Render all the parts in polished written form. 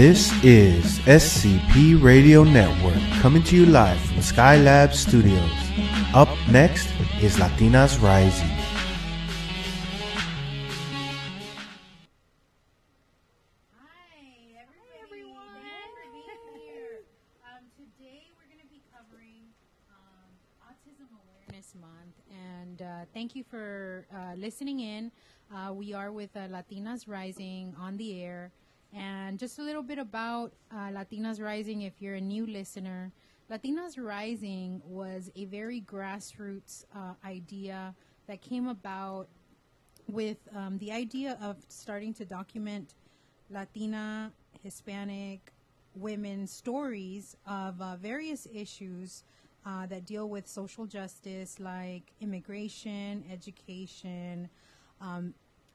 This is SCP Radio Network coming to you live from Skylab Studios. Up next is Latinas Rising. Thank you for listening in. We are with Latinas Rising on the air. And just a little bit about Latinas Rising, if you're a new listener. Latinas Rising was a very grassroots idea that came about with the idea of starting to document Latina, Hispanic women's stories of various issues that deal with social justice, like immigration, education,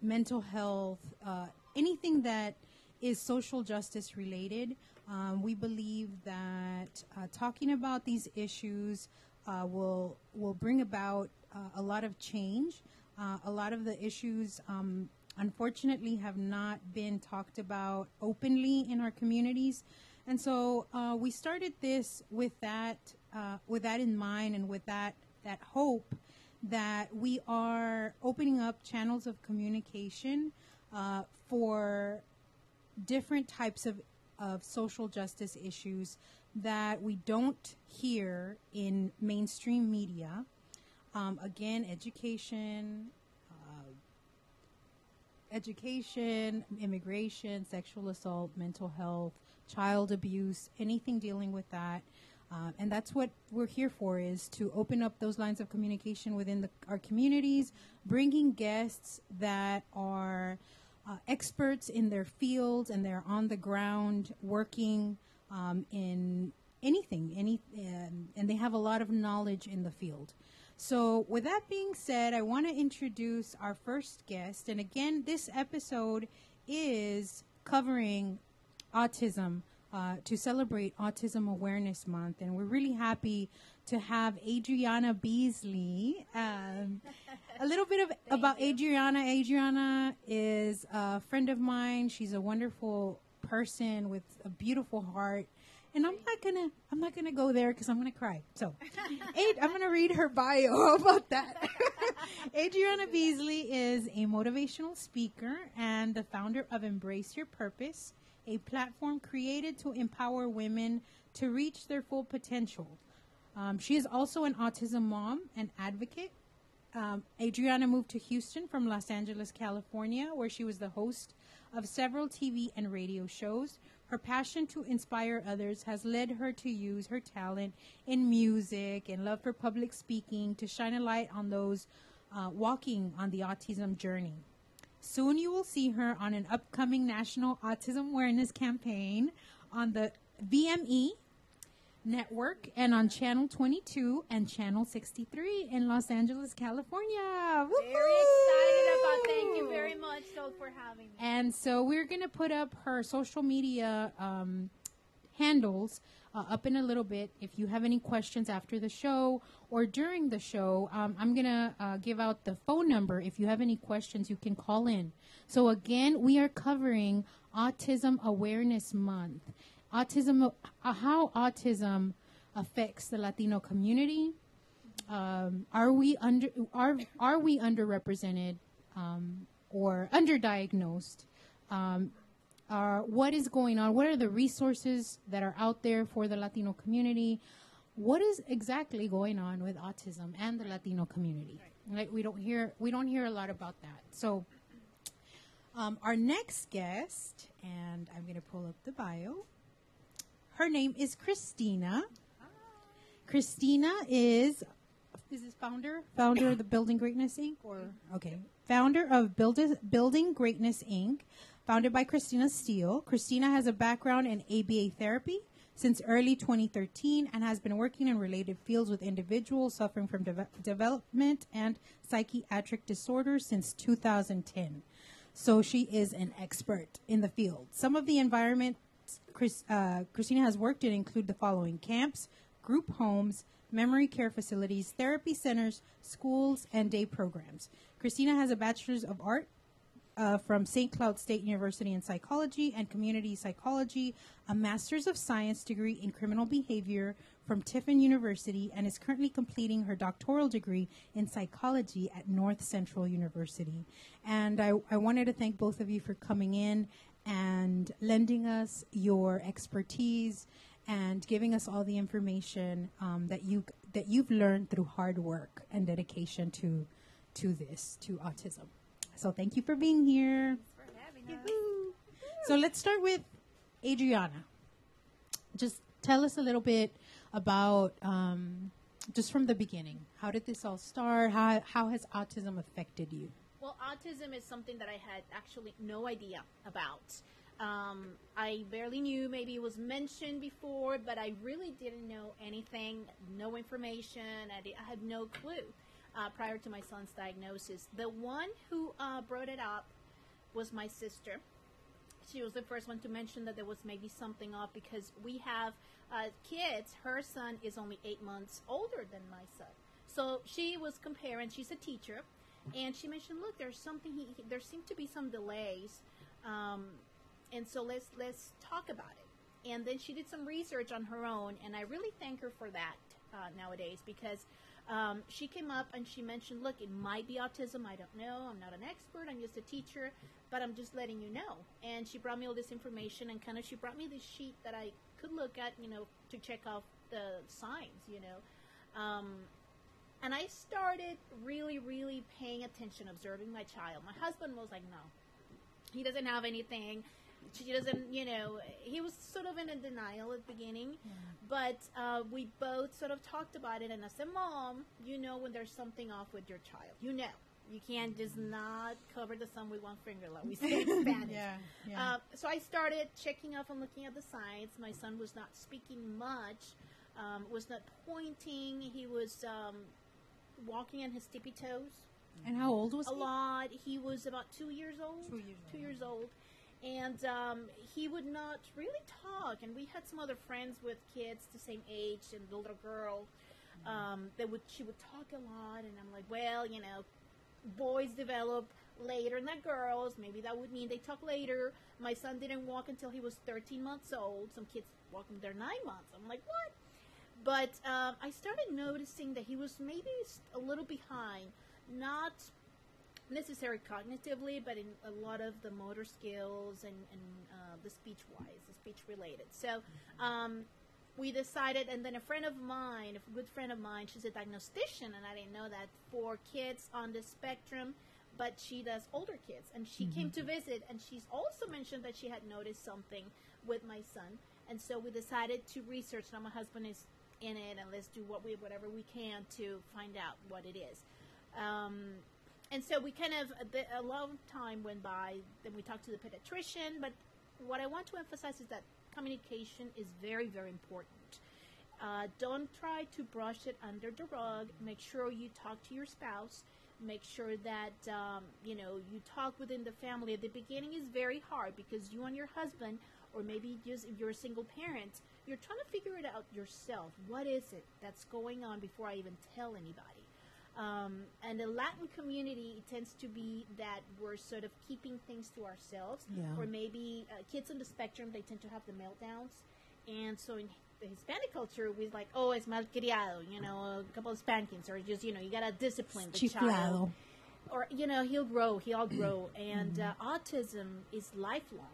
mental health, anything that is social justice related. We believe that talking about these issues will bring about a lot of change. A lot of the issues, unfortunately, have not been talked about openly in our communities. And so we started this with that in mind, and with that hope that we are opening up channels of communication for different types of social justice issues that we don't hear in mainstream media. Again, education, immigration, sexual assault, mental health, child abuse, anything dealing with that. And that's what we're here for, is to open up those lines of communication within our communities, bringing guests that are experts in their fields, and they're on the ground working in anything, and they have a lot of knowledge in the field. So with that being said, I want to introduce our first guest. And again, this episode is covering autism, to celebrate Autism Awareness Month. And we're really happy to have Adriana Beasley. A little bit about Adriana. Adriana is a friend of mine. She's a wonderful person with a beautiful heart. And I'm not gonna go there because I'm gonna cry. So, I'm gonna read her bio. How about that? Adriana Beasley is a motivational speaker and the founder of Embrace Your Purpose, a platform created to empower women to reach their full potential. She is also an autism mom and advocate. Adriana moved to Houston from Los Angeles, California, where she was the host of several TV and radio shows. Her passion to inspire others has led her to use her talent in music and love for public speaking to shine a light on those walking on the autism journey. Soon you will see her on an upcoming National Autism Awareness campaign on the VME network and on Channel 22 and Channel 63 in Los Angeles, California. Woo-hoo! Very excited about. Thank you very much, so for having me. And so we're going to put up her social media handles up in a little bit. If you have any questions after the show or during the show, I'm going to give out the phone number. If you have any questions, you can call in. So again, we are covering Autism Awareness Month. Autism, how autism affects the Latino community. Are we underrepresented or underdiagnosed? What is going on? What are the resources that are out there for the Latino community? What is exactly going on with autism and the Latino community? Like, we don't hear a lot about that. So our next guest, and I'm going to pull up the bio. Her name is Christina. Hi. Christina is this founder of the Building Greatness Inc. Founder of Building Greatness Inc. Founded by Christina Steele. Christina has a background in ABA therapy since early 2013 and has been working in related fields with individuals suffering from development and psychiatric disorders since 2010. So she is an expert in the field. Some of the environments Christina has worked in include the following: camps, group homes, memory care facilities, therapy centers, schools, and day programs. Christina has a Bachelor's of from St. Cloud State University in psychology and community psychology, a Master's of Science degree in criminal behavior from Tiffin University, and is currently completing her doctoral degree in psychology at North Central University. And I wanted to thank both of you for coming in and lending us your expertise and giving us all the information that you've learned through hard work and dedication to autism. So thank you for being here. Thanks for having us. So let's start with Adriana. Just tell us a little bit about, just from the beginning, how did this all start? How has autism affected you? Well, autism is something that I had actually no idea about. I barely knew, maybe it was mentioned before, but I really didn't know anything, no information. I had no clue prior to my son's diagnosis. The one who brought it up was my sister. She was the first one to mention that there was maybe something up because we have kids. Her son is only 8 months older than my son. So she was comparing, she's a teacher, and she mentioned, look, there's something, there seem to be some delays, and so let's talk about it. And then she did some research on her own, and I really thank her for that nowadays, because she came up and she mentioned, look, it might be autism, I don't know, I'm not an expert, I'm just a teacher, but I'm just letting you know. And she brought me all this information, and kind of she brought me this sheet that I could look at, to check off the signs, and I started really, really paying attention, observing my child. My husband was like, no, he doesn't have anything. She doesn't, he was sort of in a denial at the beginning. Yeah. But we both sort of talked about it. And as a mom, when there's something off with your child. You can't just not cover the sun with one finger, like we say in Spanish. Yeah. So I started checking off and looking at the signs. My son was not speaking much, was not pointing. He was walking on his tippy toes. And how old was he? A lot. He was about 2 years old. 2 years old. And he would not really talk. And we had some other friends with kids the same age and the little girl. She would talk a lot. And I'm like, well, boys develop later than girls. Maybe that would mean they talk later. My son didn't walk until he was 13 months old. Some kids walk when they're 9 months. I'm like, what? But I started noticing that he was maybe a little behind, not necessarily cognitively, but in a lot of the motor skills and the speech-wise, the speech-related. So we decided, and then a friend of mine, a good friend of mine, she's a diagnostician, and I didn't know that, for kids on the spectrum, but she does older kids. And she came to visit, and she's also mentioned that she had noticed something with my son. And so we decided to research. Now my husband is in it, and let's do whatever we can to find out what it is. And so we a long time went by, then we talked to the pediatrician, but what I want to emphasize is that communication is very, very important. Don't try to brush it under the rug. Make sure you talk to your spouse. Make sure that, you talk within the family. At the beginning is very hard because you and your husband, or maybe just if you're a single parent, you're trying to figure it out yourself. What is it that's going on before I even tell anybody? And the Latin community, it tends to be that we're sort of keeping things to ourselves. Yeah. Or maybe kids on the spectrum, they tend to have the meltdowns. And so in the Hispanic culture, we're like, oh, it's malcriado, a couple of spankings, or just, you got to discipline the child. Or, he'll grow, he'll grow. And autism is lifelong.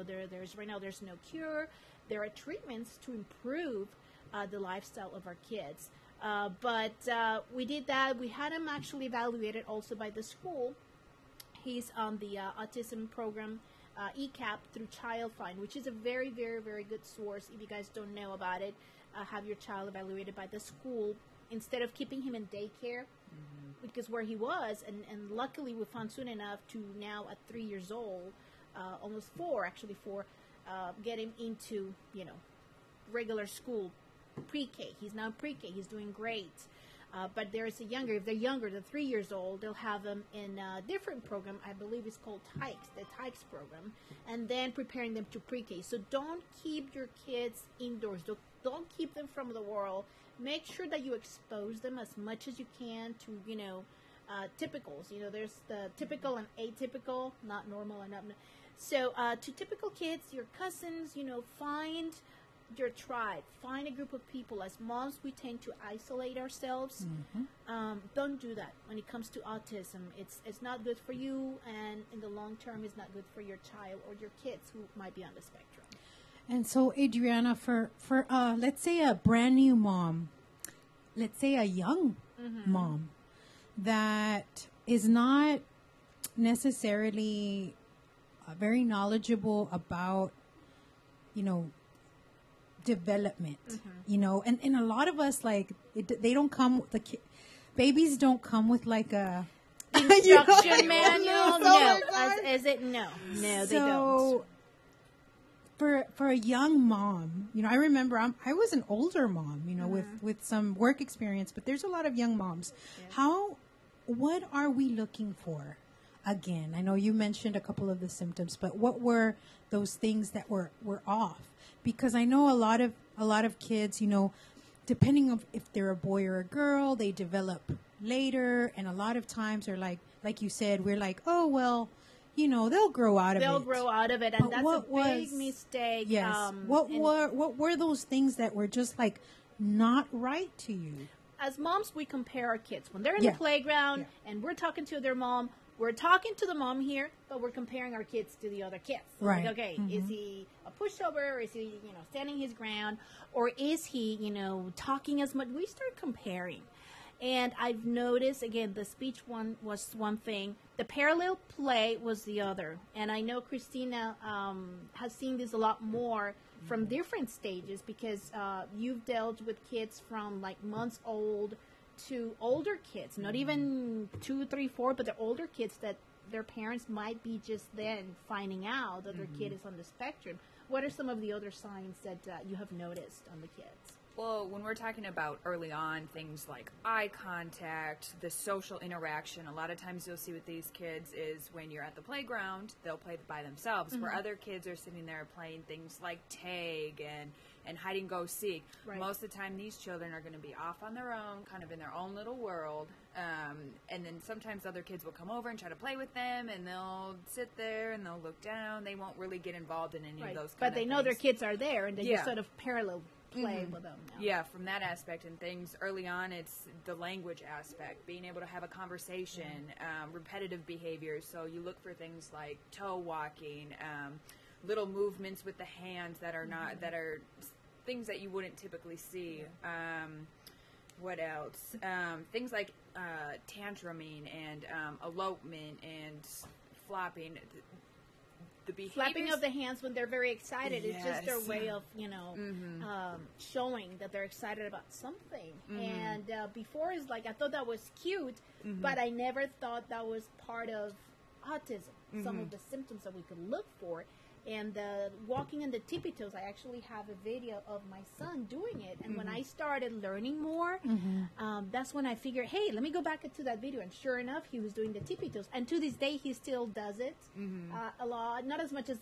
There's right now, there's no cure. There are treatments to improve the lifestyle of our kids. But we did that. We had him actually evaluated also by the school. He's on the autism program, ECAP, through Child Find, which is a very, very, very good source. If you guys don't know about it, have your child evaluated by the school instead of keeping him in daycare, because where he was, and luckily we found soon enough to now at 3 years old, almost 4, get him into, regular school, pre-K. He's now pre-K. He's doing great. But there's if they're younger than 3 years old, they'll have them in a different program. I believe it's called TIKES, the TIKES program, and then preparing them to pre-K. So don't keep your kids indoors. Don't keep them from the world. Make sure that you expose them as much as you can to, typicals. You know, there's the typical and atypical, not normal and not. So to typical kids, your cousins, you know, find your tribe, find a group of people. As moms, we tend to isolate ourselves. Don't do that when it comes to autism. It's not good for you, and in the long term, it's not good for your child or your kids who might be on the spectrum. And so, Adriana, for let's say a brand new mom, let's say a young mom that is not necessarily very knowledgeable about, you know, development, you know, and a lot of us, like, they don't come, babies don't come with like a instruction manual. No, no, they don't. For a young mom, you know, I remember I was an older mom, you know, with some work experience, but there's a lot of young moms. What are we looking for? Again, I know you mentioned a couple of the symptoms, but what were those things that were off? Because I know a lot of kids, you know, depending on if they're a boy or a girl, they develop later, and a lot of times they're like you said, we're like, oh well, you know, they'll grow out of it. They'll grow out of it, and that's a big mistake. Yes. What were those things that were just like not right to you? As moms, we compare our kids when they're in the playground and we're talking to their mom. We're talking to the mom here, but we're comparing our kids to the other kids. Right. Like, okay, is he a pushover? Or is he, you know, standing his ground? Or is he, you know, talking as much? We start comparing. And I've noticed, again, the speech one was one thing. The parallel play was the other. And I know Christina has seen this a lot more from different stages, because you've dealt with kids from like months old to older kids, not even 2, 3, 4, but the older kids that their parents might be just then finding out that their kid is on the spectrum. What are some of the other signs that you have noticed on the kids? Well, when we're talking about early on, things like eye contact, the social interaction, a lot of times you'll see with these kids is when you're at the playground, they'll play by themselves, where other kids are sitting there playing things like tag and hide and go seek. Right. Most of the time, these children are going to be off on their own, kind of in their own little world. And then sometimes other kids will come over and try to play with them, and they'll sit there and they'll look down. They won't really get involved in any of those kind of things. But they know their kids are there, and they just sort of parallel play with them now. Yeah, from that aspect and things early on, it's the language aspect, being able to have a conversation, repetitive behaviors. So you look for things like toe walking, little movements with the hands that are not that are things that you wouldn't typically see. What else? Things like tantruming and elopement and flopping. The flapping of the hands when they're very excited. It's just their way of, you know, showing that they're excited about something. And before, it's like, I thought that was cute, but I never thought that was part of autism. Some of the symptoms that we could look for. And the walking in the tippy toes, I actually have a video of my son doing it. And when I started learning more, that's when I figured, hey, let me go back into that video. And sure enough, he was doing the tippy toes. And to this day, he still does it a lot. Not as much as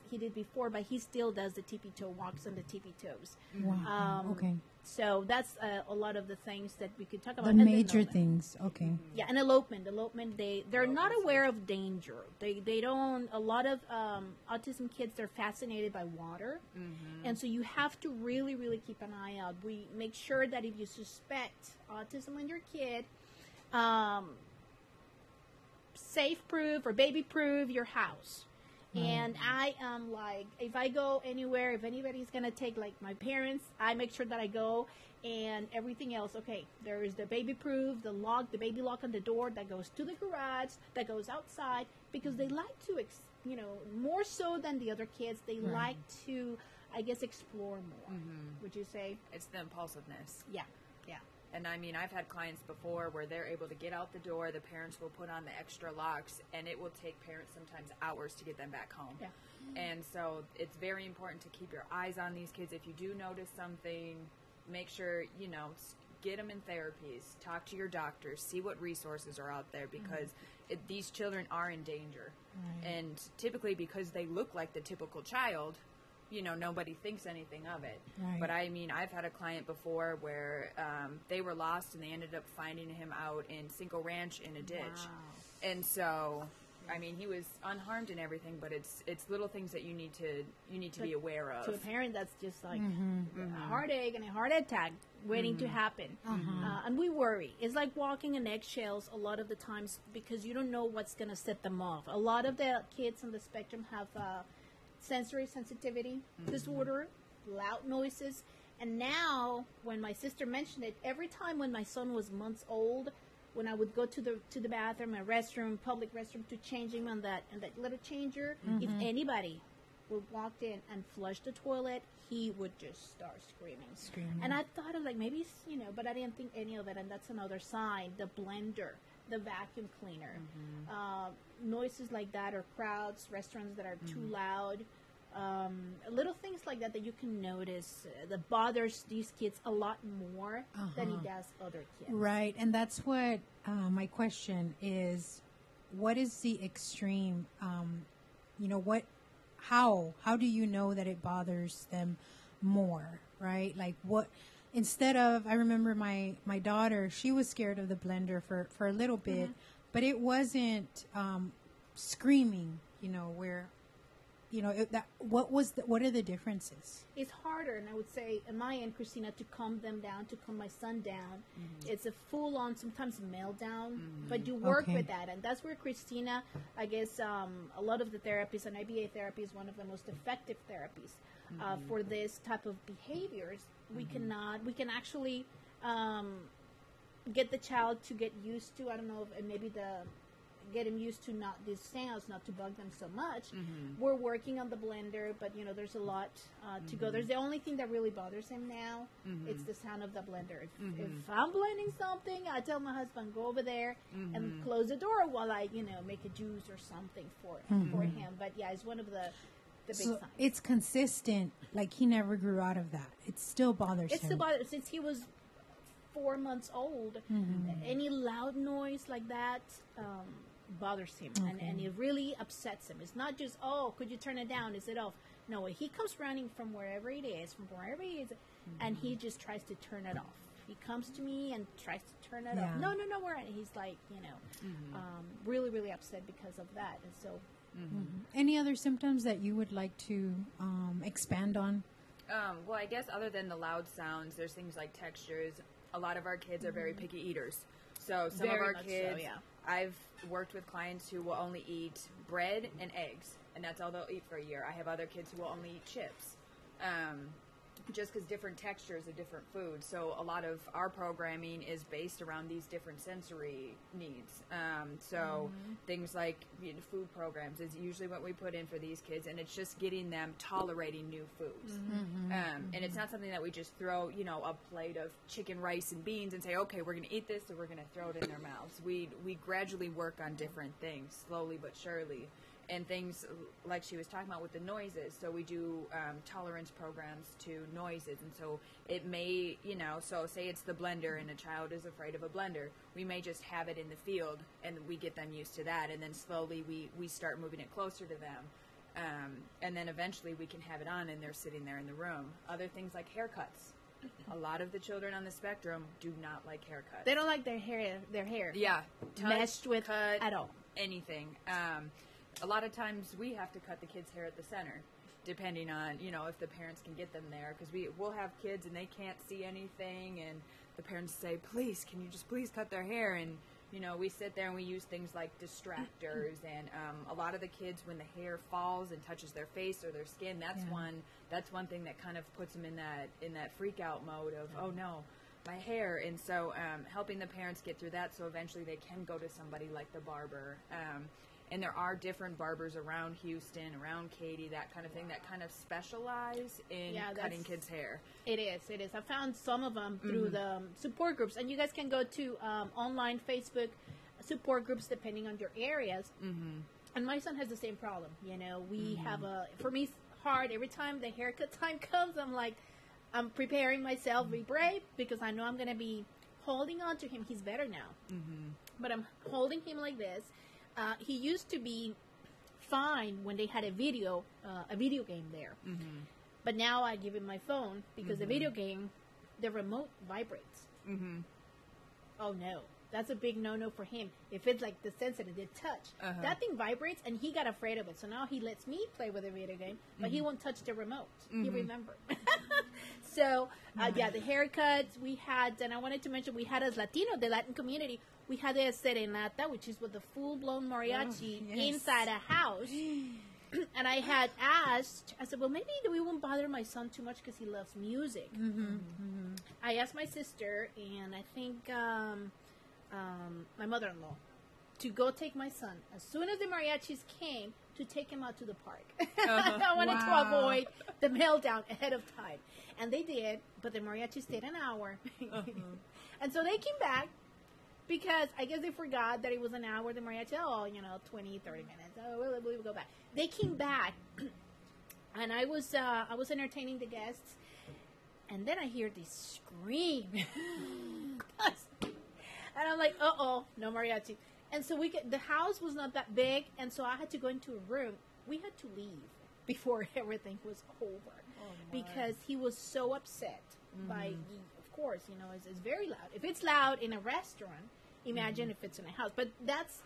he did before, but he still does the tippy toe walks on the tippy toes. Wow. Okay. So that's a lot of the things that we could talk about. The major things. Okay. Yeah, and elopement, they're not aware of danger. They don't. A lot of autism kids, they're fascinated by water, and so you have to really, really keep an eye out. We make sure that if you suspect autism in your kid, safe-proof or baby-proof your house. And I am like, if I go anywhere, if anybody's going to take, like, my parents, I make sure that I go, and everything else, okay, there is the baby proof, the baby lock on the door that goes to the garage, that goes outside, because they like to, you know, more so than the other kids, they like to, I guess, explore more, would you say? It's the impulsiveness. Yeah. And I mean, I've had clients before where they're able to get out the door, the parents will put on the extra locks, and it will take parents sometimes hours to get them back home. Yeah. And so it's very important to keep your eyes on these kids. If you do notice something, make sure, you know, get them in therapies, talk to your doctors, see what resources are out there, because these children are in danger. And typically because they look like the typical child, nobody thinks anything of it. Right. But I mean, I've had a client before where they were lost and they ended up finding him out in Cinco Ranch in a ditch. Wow. And so, I mean, he was unharmed and everything, but it's little things that you need to be aware of. To a parent, that's just like a heartache and a heart attack waiting to happen. And we worry. It's like walking on eggshells a lot of the times because you don't know what's going to set them off. A lot of the kids on the spectrum have sensory sensitivity disorder, loud noises. And now, when my sister mentioned it, every time when my son was months old, when I would go to the bathroom, a restroom, public restroom, to change him on that little changer, if anybody would walk in and flush the toilet, he would just start screaming. And I thought of like maybe but I didn't think any of it. And that's another sign: the blender, the vacuum cleaner, noises like that, or crowds, restaurants that are too loud. Little things like that you can notice that bothers these kids a lot more than it does other kids. Right, and that's what my question is: what is the extreme? How do you know that it bothers them more? Right, like what? Instead of, I remember my daughter, she was scared of the blender for a little bit, but it wasn't screaming. Where. What are the differences? It's harder, and I would say, on my end, Christina, to calm them down, to calm my son down. It's a full-on, sometimes meltdown, but you work with that, and that's where Christina, I guess, a lot of the therapies, and IBA therapy is one of the most effective therapies for this type of behaviors. We can actually get the child to get used to, I don't know, maybe get him used to not these sounds, not to bug them so much. We're working on the blender, but there's a lot to go. There's the only thing that really bothers him now. It's the sound of the blender. If I'm blending something, I tell my husband, go over there and close the door while I make a juice or something for him. But yeah, it's one of the big signs. It's consistent. Like he never grew out of that. It still bothers him. It still bothers since he was 4 months old. Any loud noise like that bothers him, and it really upsets him. It's not just, could you turn it down? Is it off? No, he comes running from wherever it is, and he just tries to turn it off. He comes to me and tries to turn it off. No, we're in. He's like, really, really upset because of that. And so, any other symptoms that you would like to expand on? Well, I guess other than the loud sounds, there's things like textures. A lot of our kids are very picky eaters. So some of our kids, I've worked with clients who will only eat bread and eggs, and that's all they'll eat for a year. I have other kids who will only eat chips, just because different textures of different foods. So a lot of our programming is based around these different sensory needs. Things like food programs is usually what we put in for these kids, and it's just getting them tolerating new foods. And it's not something that we just throw, a plate of chicken, rice, and beans and say, okay, we're going to eat this, and we're going to throw it in their mouths. We gradually work on different things, slowly but surely. And things like she was talking about with the noises. So we do tolerance programs to noises. And so it may, so say it's the blender and a child is afraid of a blender. We may just have it in the field and we get them used to that. And then slowly we start moving it closer to them. And then eventually we can have it on and they're sitting there in the room. Other things like haircuts. A lot of the children on the spectrum do not like haircuts. They don't like their hair. Yeah. Meshed with cut, at all. Anything. A lot of times we have to cut the kids' hair at the center, depending on, if the parents can get them there. Because we'll have kids and they can't see anything, and the parents say, please, can you just please cut their hair? And, we sit there and we use things like distractors. And a lot of the kids, when the hair falls and touches their face or their skin, that's one thing that kind of puts them in that freak out mode of, oh no, my hair. And so helping the parents get through that so eventually they can go to somebody like the barber. And there are different barbers around Houston, around Katy, that kind of thing, that kind of specialize in cutting kids' hair. It is. I found some of them through the support groups. And you guys can go to online Facebook support groups depending on your areas. And my son has the same problem. We have for me, it's hard. Every time the haircut time comes, I'm preparing myself, be brave, because I know I'm going to be holding on to him. He's better now. But I'm holding him like this. He used to be fine when they had a video game there. But now I give him my phone because the video game, the remote vibrates. Oh no, that's a big no-no for him. If it's like the sensitive, the touch, that thing vibrates, and he got afraid of it. So now he lets me play with the video game, but he won't touch the remote. He remembered. So yeah, the haircuts we had, and I wanted to mention we had as Latino, the Latin community, we had a serenata, which is with the full-blown mariachi inside a house. And I had asked, I said, well, maybe we won't bother my son too much because he loves music. I asked my sister, and I think my mother-in-law, to go take my son as soon as the mariachis came to take him out to the park. I wanted to avoid the meltdown ahead of time. And they did, but the mariachis stayed an hour. And so they came back because I guess they forgot that it was an hour. The mariachi, 20, 30 minutes. Oh, we'll go back. They came back, and I was entertaining the guests, and then I hear this scream. And I'm like, no mariachi. And so the house was not that big, and so I had to go into a room. We had to leave before everything was over because he was so upset by, of course, it's very loud. If it's loud in a restaurant, imagine if it's in a house. But that's,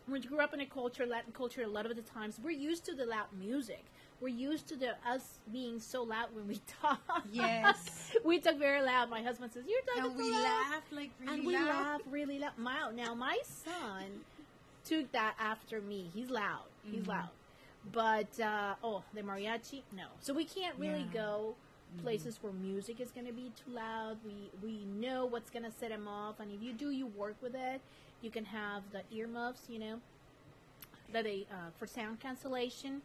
when you grew up in a culture, Latin culture, a lot of the times, we're used to the loud music. We're used to us being so loud when we talk. Yes. We talk very loud. My husband says, you're talking and we loud. laugh like really and we loud. laugh really loud. Now, my son took that after me. He's loud. He's loud. But, the mariachi, no. So we can't really go places where music is going to be too loud. We know what's going to set him off. And if you do, you work with it. You can have the earmuffs, that they for sound cancellation.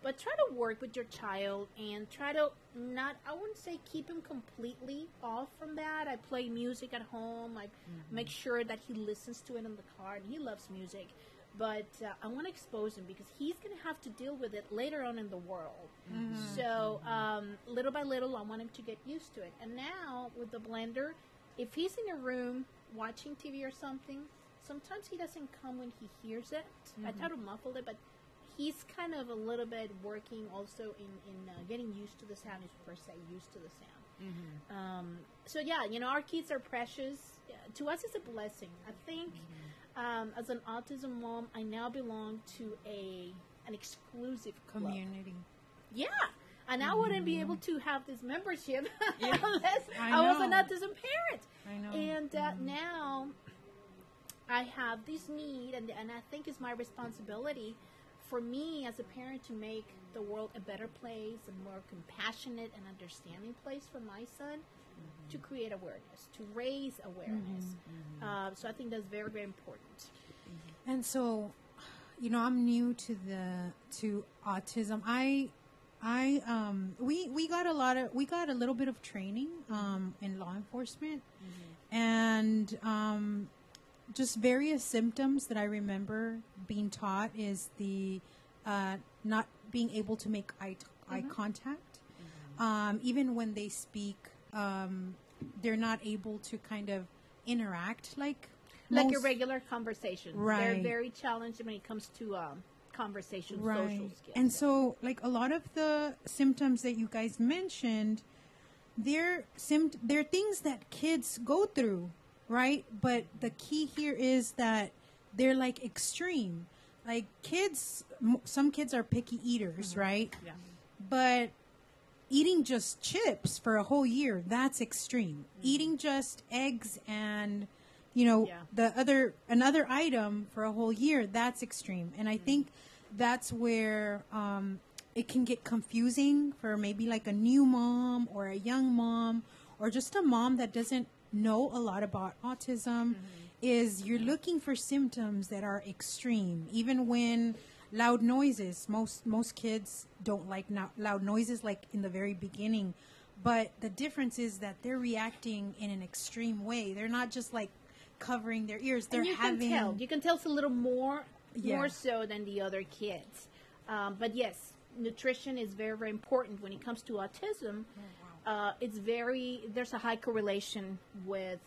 But try to work with your child and try to I wouldn't say keep him completely off from that. I play music at home. I make sure that he listens to it in the car, and he loves music. But I want to expose him because he's going to have to deal with it later on in the world. So little by little, I want him to get used to it. And now with the blender, if he's in a room watching TV or something, sometimes he doesn't come when he hears it. I try to muffle it, but he's kind of a little bit working also in getting used to the sound, is per se used to the sound. So yeah, our kids are precious. To us, it's a blessing. I think as an autism mom, I now belong to an exclusive community. Club. Yeah. And I wouldn't be able to have this membership unless I was an autism parent. I know. And now I have this need, and I think it's my responsibility for me as a parent to make the world a better place, a more compassionate and understanding place for my son, to create awareness, to raise awareness. So I think that's very, very important. And so, I'm new to autism. We got a little bit of training in law enforcement, and just various symptoms that I remember being taught is the not being able to make eye contact. Even when they speak, they're not able to kind of interact like a regular conversation. Right. They're very challenged when it comes to conversation, social skills. And so, like, a lot of the symptoms that you guys mentioned, they're things that kids go through, right? But the key here is that they're like extreme. Like some kids are picky eaters, right? Yeah. But eating just chips for a whole year, that's extreme. Eating just eggs and, another item for a whole year, that's extreme. And I think that's where it can get confusing for maybe like a new mom or a young mom or just a mom that doesn't know a lot about autism. Is you're looking for symptoms that are extreme. Even when loud noises, most kids don't like loud noises like in the very beginning, but the difference is that they're reacting in an extreme way. They're not just like covering their ears. They're you can tell it's a little more so than the other kids. But yes, nutrition is very, very important when it comes to autism. There's a high correlation with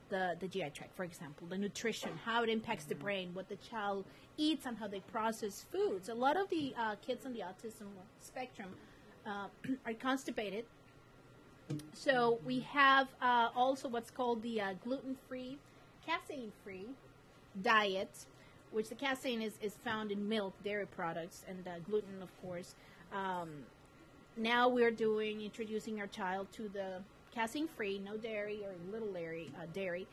the GI tract, for example, the nutrition, how it impacts the brain, what the child eats, and how they process foods. A lot of the kids on the autism spectrum are constipated. So we have also what's called the gluten-free, casein-free diet, which the casein is found in milk, dairy products, and gluten, of course. Now we're introducing our child to the casein-free, no dairy or little dairy,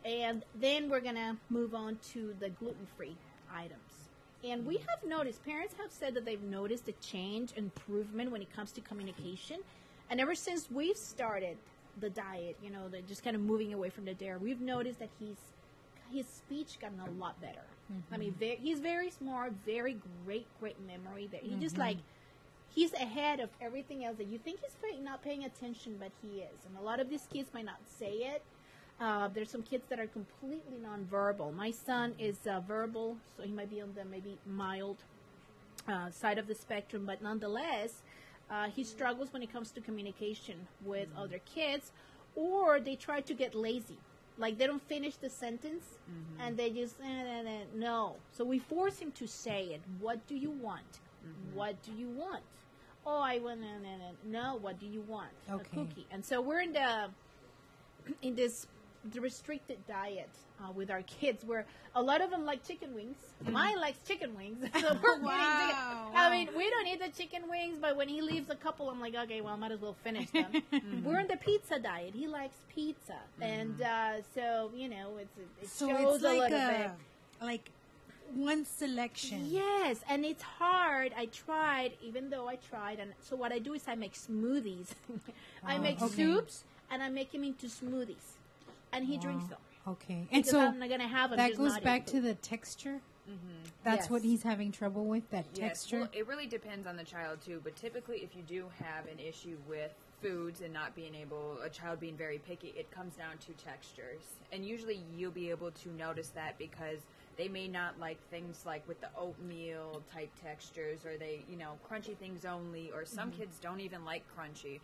and then we're going to move on to the gluten-free items. And we have noticed, parents have said that they've noticed a change, improvement when it comes to communication. And ever since we've started the diet, just kind of moving away from the dairy, we've noticed that his speech gotten a lot better. Mm-hmm. I mean, he's very smart, very great memory. That he just he's ahead of everything else that you think he's not paying attention, but he is. And a lot of these kids might not say it. There's some kids that are completely nonverbal. My son is verbal, so he might be on the maybe mild side of the spectrum, but nonetheless, he struggles when it comes to communication with other kids, or they try to get lazy. Like, they don't finish the sentence, and they just, no. So we force him to say it. What do you want? What do you want? Oh, I want, no, what do you want? Okay. A cookie. And so we're in the restricted diet with our kids, where a lot of them like chicken wings. Mine likes chicken wings. So we're Wow. I mean, we don't eat the chicken wings, but when he leaves a couple, I'm like, okay, well, I might as well finish them. We're in the pizza diet. He likes pizza. And so, it So shows it's a like little bit. like one selection. Yes, and it's hard. Even though I tried. And so what I do is I make smoothies. I make soups, and I make him into smoothies. And he drinks them. Okay. And Because so I'm not going to have him that just goes not back eat to food. the texture. That's Yes. what he's having trouble with, that Yes, texture. well, it really depends on the child too, but typically if you do have an issue with foods and not being a child being very picky, it comes down to textures. And usually you'll be able to notice that because they may not like things like with the oatmeal type textures, or they, crunchy things only, or some kids don't even like crunchy.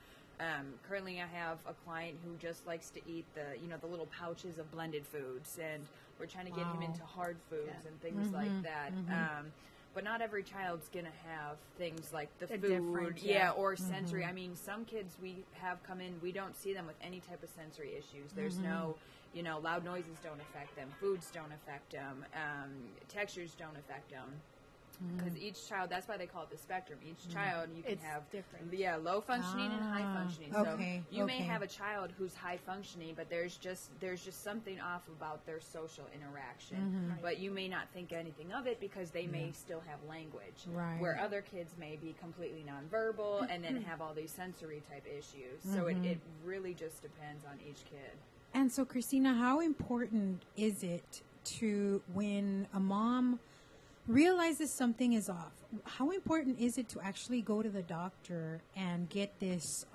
Currently I have a client who just likes to eat the little pouches of blended foods, and we're trying to get him into hard foods and things like that. But not every child's going to have things like the They're food, different, or sensory. I mean, some kids we have come in, we don't see them with any type of sensory issues. There's no, loud noises don't affect them, foods don't affect them, textures don't affect them. Because each child, that's why they call it the spectrum. Each child, you can have different. low functioning and high functioning. Okay, So you may okay. have a child who's high functioning, but there's just something off about their social interaction. But you may not think anything of it because they may still have language. Right. Where other kids may be completely nonverbal and then have all these sensory type issues. So it really just depends on each kid. And so, Christina, how important is it to, when a mom realizes something is off, how important is it to actually go to the doctor and get this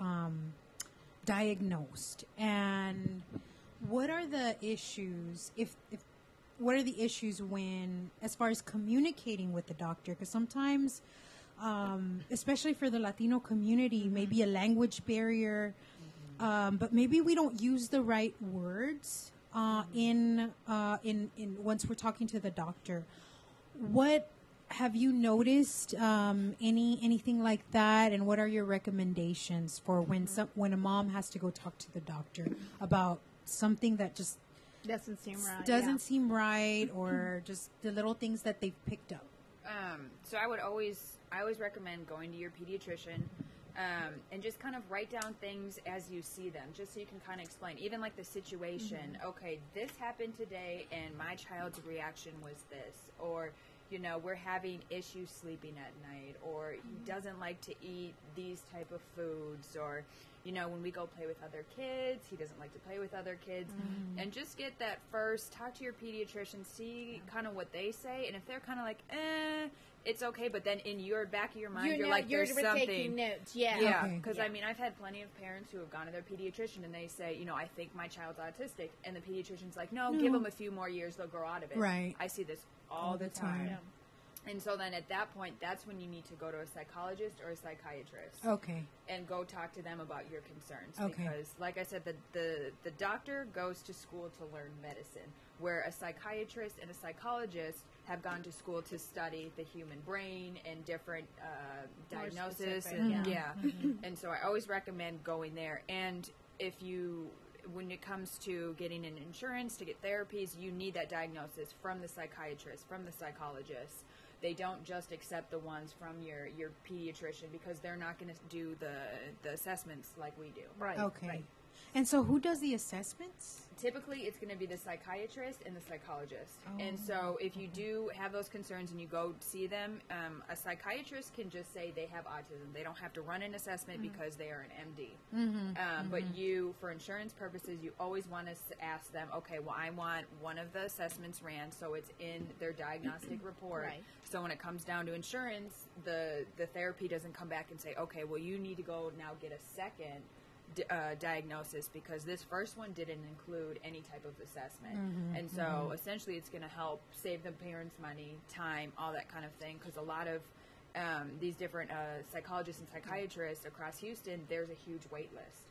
diagnosed? And what are the issues, what are the issues when, as far as communicating with the doctor? Because sometimes, especially for the Latino community, maybe a language barrier, but maybe we don't use the right words in once we're talking to the doctor. What have you noticed? Anything like that? And what are your recommendations for when a mom has to go talk to the doctor about something that just Doesn't seem right. seem right, or just the little things that they've picked up? So I always recommend going to your pediatrician and just kind of write down things as you see them, just so you can kind of explain. Even like the situation, okay, this happened today and my child's reaction was this, or we're having issues sleeping at night, or he doesn't like to eat these type of foods, or when we go play with other kids, he doesn't like to play with other kids. And just get that first, talk to your pediatrician, see kind of what they say, and if they're kind of like, it's okay, but then in your back of your mind, you're like, there's something. Taking notes, yeah. Yeah, Okay. because I mean, I've had plenty of parents who have gone to their pediatrician and they say, I think my child's autistic, and the pediatrician's like, no, give them a few more years, they'll grow out of it. Right. I see this all the time. Yeah. And so then at that point, that's when you need to go to a psychologist or a psychiatrist. Okay. And go talk to them about your concerns. Okay. Because, like I said, the doctor goes to school to learn medicine, where a psychiatrist and a psychologist have gone to school to study the human brain and different diagnosis. And, and so I always recommend going there. And when it comes to getting an insurance to get therapies, you need that diagnosis from the psychiatrist, from the psychologist. They don't just accept the ones from your pediatrician, because they're not going to do the assessments like we do. Right. Okay. Right. And so who does the assessments? Typically, it's going to be the psychiatrist and the psychologist. And so if you do have those concerns and you go see them, a psychiatrist can just say they have autism. They don't have to run an assessment because they are an MD. But you, for insurance purposes, you always want to ask them, okay, well, I want one of the assessments ran so it's in their diagnostic report. Right. So when it comes down to insurance, the therapy doesn't come back and say, okay, well, you need to go now get a second diagnosis because this first one didn't include any type of assessment. And so essentially it's going to help save the parents money, time, all that kind of thing, because a lot of these different psychologists and psychiatrists across Houston, there's a huge wait list.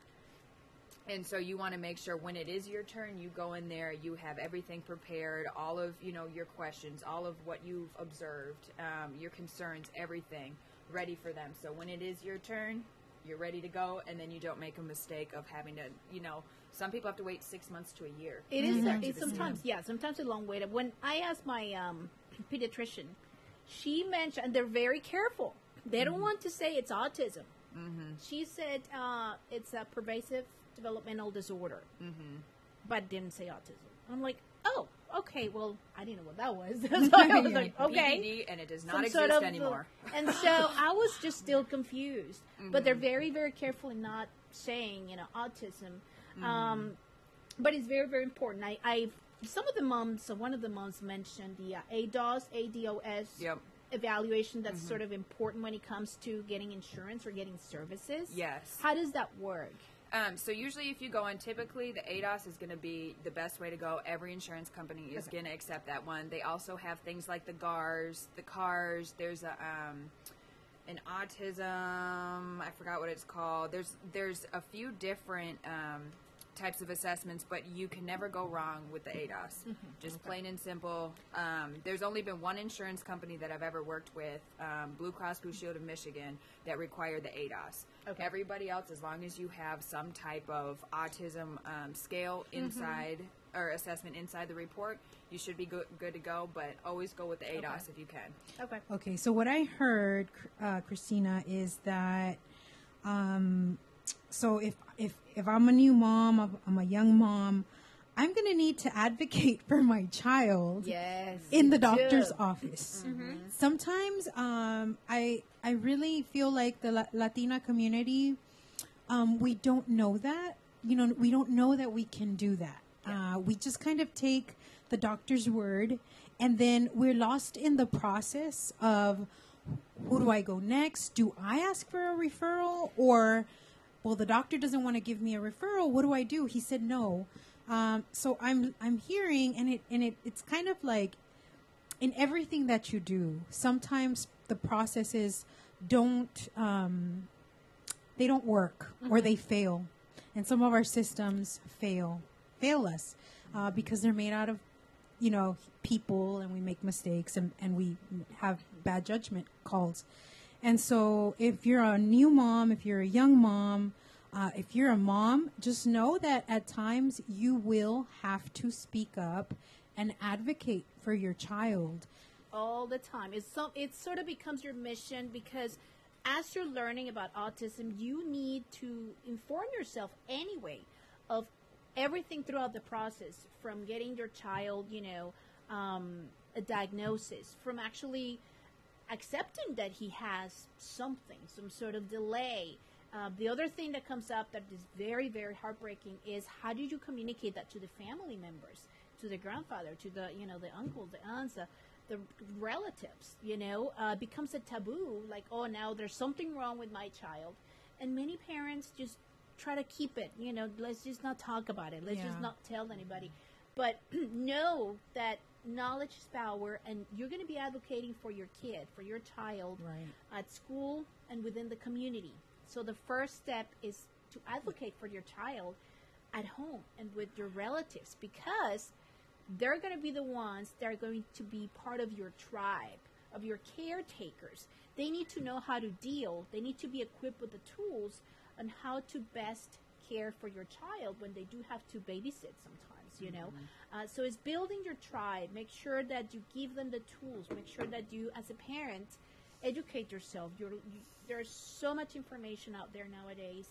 And so you want to make sure when it is your turn, you go in there, you have everything prepared, all of your questions, all of what you've observed, your concerns, everything ready for them. So when it is your turn, you're ready to go, and then you don't make a mistake of having to, some people have to wait 6 months to a year. It is it's sometimes a long wait. When I asked my pediatrician, she mentioned, and they're very careful. They don't want to say it's autism. She said it's a pervasive developmental disorder, but didn't say autism. I'm like, oh, okay, well, I didn't know what that was. So I was like, okay. PED, and it does not exist anymore. And so I was just still confused. But they're very, very careful in not saying, autism. But it's very, very important. One of the moms mentioned the ADOS evaluation that's sort of important when it comes to getting insurance or getting services. Yes. How does that work? So usually if you go in, typically the ADOS is going to be the best way to go. Every insurance company is going to accept that one. They also have things like the GARS, the CARS. There's an autism, I forgot what it's called. There's a few different types of assessments, but you can never go wrong with the ADOS. Just plain and simple. There's only been one insurance company that I've ever worked with, Blue Cross Blue Shield of Michigan, that required the ADOS. Okay. Everybody else, as long as you have some type of autism scale inside or assessment inside the report, you should be good to go, but always go with the ADOS if you can. Okay, so what I heard, Christina, is that so if I'm a new mom, I'm a young mom, I'm going to need to advocate for my child in the doctor's office. Sometimes I really feel like the Latina community, we don't know that. We don't know that we can do that. We just kind of take the doctor's word, and then we're lost in the process of, who do I go next? Do I ask for a referral? Or, well, the doctor doesn't want to give me a referral. What do I do? He said no. So I'm hearing, and it's kind of like in everything that you do, sometimes the processes don't work, or they fail. And some of our systems fail us because they're made out of, people, and we make mistakes, and we have bad judgment calls. And so if you're a new mom, if you're a young mom, if you're a mom, just know that at times you will have to speak up and advocate for your child. All the time. It sort of becomes your mission, because as you're learning about autism, you need to inform yourself anyway of everything throughout the process, from getting your child, a diagnosis, from actually accepting that he has something, some sort of delay. The other thing that comes up that is very, very heartbreaking is, how do you communicate that to the family members, to the grandfather, to the, the uncles, the aunts, the relatives, it becomes a taboo, like, oh, now there's something wrong with my child. And many parents just try to keep it, let's just not talk about it. Let's just not tell anybody. But know that knowledge is power, and you're going to be advocating for your kid, for your child, at school and within the community. So the first step is to advocate for your child at home and with your relatives, because they're going to be the ones that are going to be part of your tribe, of your caretakers. They need to know how to deal. They need to be equipped with the tools on how to best care for your child when they do have to babysit sometimes, you know. So it's building your tribe. Make sure that you give them the tools. Make sure that you, as a parent, educate yourself. There's so much information out there nowadays.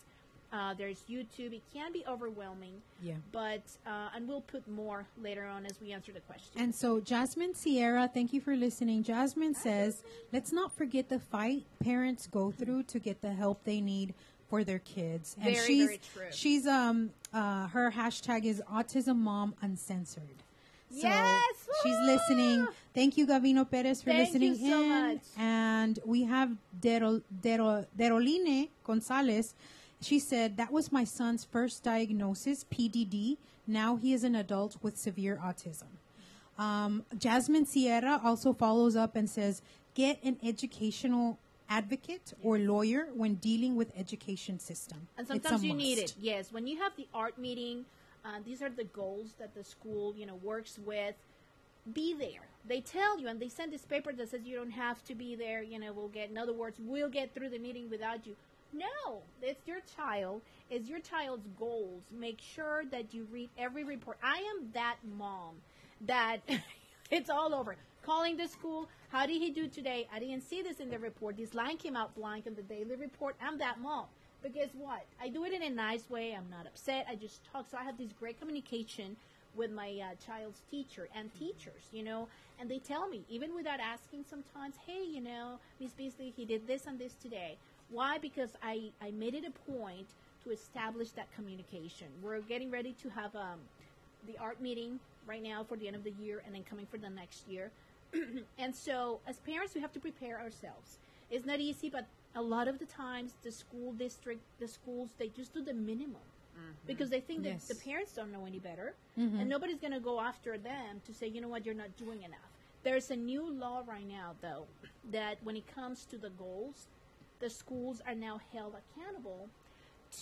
There's YouTube. It can be overwhelming. Yeah. But, and we'll put more later on as we answer the question. And so Jazmin Sierra, thank you for listening. Jazmin says, let's not forget the fight parents go through to get the help they need for their kids. And very true. She's, her hashtag is Autism Mom Uncensored. So yes! She's listening. Thank you, Gavino Perez, for listening Thank you so much. And we have Deroline Gonzalez. She said, that was my son's first diagnosis, PDD. Now he is an adult with severe autism. Jazmin Sierra also follows up and says, get an educational advocate or lawyer when dealing with education system. And sometimes you need it. Yes, when you have the art meeting, these are the goals that the school, works with. Be there. They tell you, and they send this paper that says you don't have to be there. In other words, we'll get through the meeting without you. No, it's your child. It's your child's goals. Make sure that you read every report. I am that mom that it's all over. Calling the school. How did he do today? I didn't see this in the report. This line came out blank in the daily report. I'm that mom. But guess what? I do it in a nice way. I'm not upset. I just talk. So I have this great communication with my child's teacher and teachers, and they tell me, even without asking sometimes, hey, Miss Beasley, he did this and this today. Why? Because I made it a point to establish that communication. We're getting ready to have the art meeting right now for the end of the year, and then coming for the next year. And so as parents, we have to prepare ourselves. It's not easy, but a lot of the times the school district, the schools, they just do the minimum. Because they think that the parents don't know any better, and nobody's going to go after them to say, you know what, you're not doing enough. There's a new law right now, though, that when it comes to the goals, the schools are now held accountable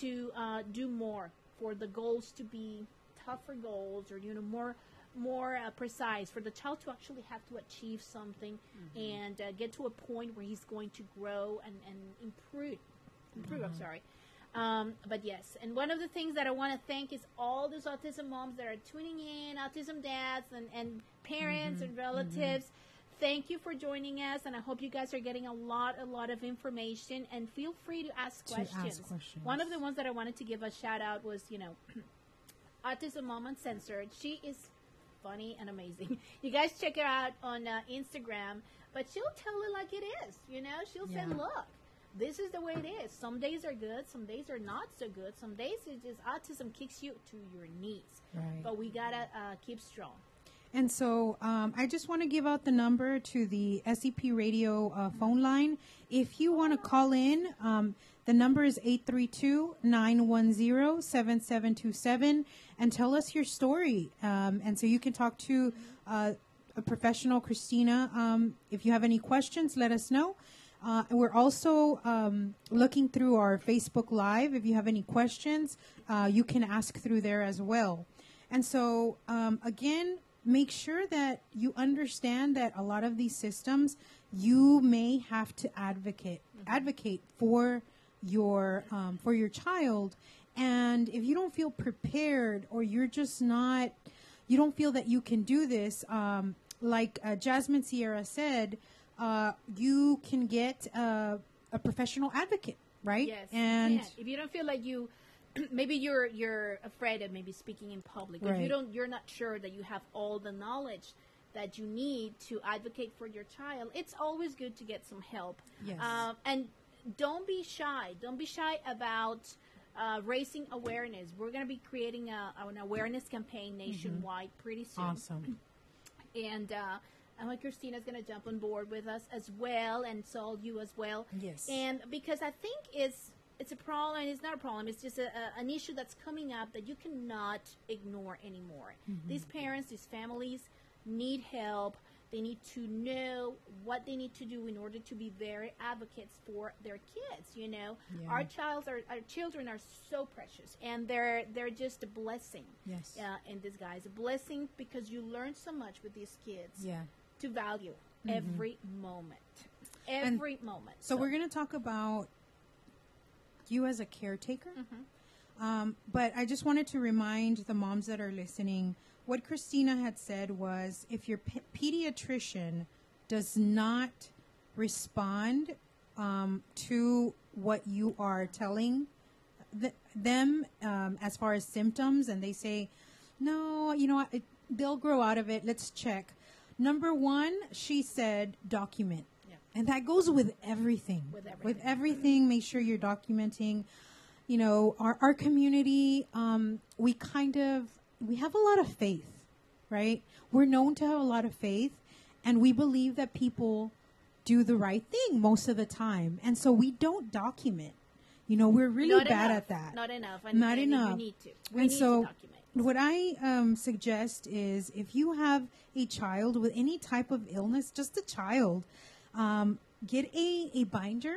to do more for the goals to be tougher goals, or more precise, for the child to actually have to achieve something and get to a point where he's going to grow and improve. I'm sorry. But yes, and one of the things that I want to thank is all those autism moms that are tuning in, autism dads and parents and relatives. Thank you for joining us, and I hope you guys are getting a lot of information, and feel free to ask questions. One of the ones that I wanted to give a shout out was, Autism Mom Uncensored. She is funny and amazing. You guys check her out on Instagram, but she'll tell it like it is, She'll say, look, this is the way it is. Some days are good, some days are not so good. Some days it's just autism kicks you to your knees. Right. But we got to keep strong. And so I just want to give out the number to the SCP Radio phone line. If you want to call in, the number is 832-910-7727, and tell us your story. And so you can talk to a professional, Christina. If you have any questions, let us know. We're also looking through our Facebook Live. If you have any questions, you can ask through there as well. And so, again, make sure that you understand that a lot of these systems, you may have to advocate for your child. And if you don't feel prepared, or you're just not, you don't feel that you can do this, like Jazmin Sierra said, you can get a professional advocate, right? Yes. And if you don't feel like you, maybe you're afraid of maybe speaking in public, or you're not sure that you have all the knowledge that you need to advocate for your child, it's always good to get some help. Yes. And don't be shy. Don't be shy about raising awareness. We're going to be creating an awareness campaign nationwide pretty soon. Awesome. And like Christina's going to jump on board with us as well, and so you as well. Yes. And because I think it's a problem. It's not a problem. It's just an issue that's coming up that you cannot ignore anymore. These parents, these families, need help. They need to know what they need to do in order to be very advocates for their kids. You know, our children are so precious, and they're just a blessing. Yes. In disguise, a blessing because you learn so much with these kids. Yeah. To value every moment. Every moment. So we're going to talk about you as a caretaker. But I just wanted to remind the moms that are listening, what Christina had said was if your pediatrician does not respond to what you are telling them as far as symptoms, and they say, no, you know, they'll grow out of it, let's check. Number one, she said document. Yeah. And that goes with everything. With everything, make sure you're documenting. You know, our community, we have a lot of faith, right? We're known to have a lot of faith, and we believe that people do the right thing most of the time. And so we don't document. You know, we're really bad at that. Not enough. Not enough. We need to. We need to document. What I suggest is if you have a child with any type of illness, just a child, get a binder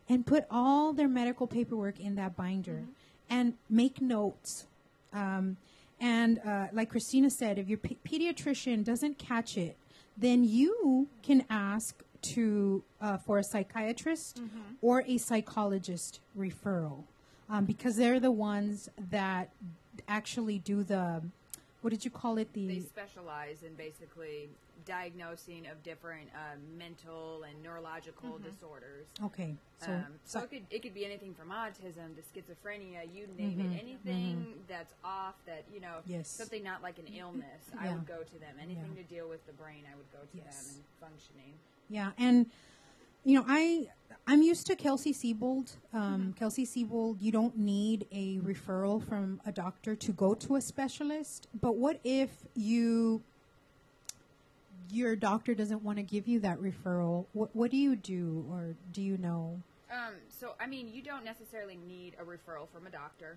and put all their medical paperwork in that binder and make notes. And like Christina said, if your pediatrician doesn't catch it, then you can ask for a psychiatrist or a psychologist referral because they're the ones that actually do what did you call it? They specialize in basically diagnosing of different mental and neurological disorders. Okay. So it could be anything from autism to schizophrenia, you name it. Anything that's off that, you know, something not like an illness, I would go to them. Anything to deal with the brain, I would go to them and functioning. Yeah, and you know, I'm used to Kelsey-Seybold. Kelsey-Seybold, you don't need a referral from a doctor to go to a specialist. But what if your doctor doesn't want to give you that referral? What do you do, or do you know? So, I mean, you don't necessarily need a referral from a doctor.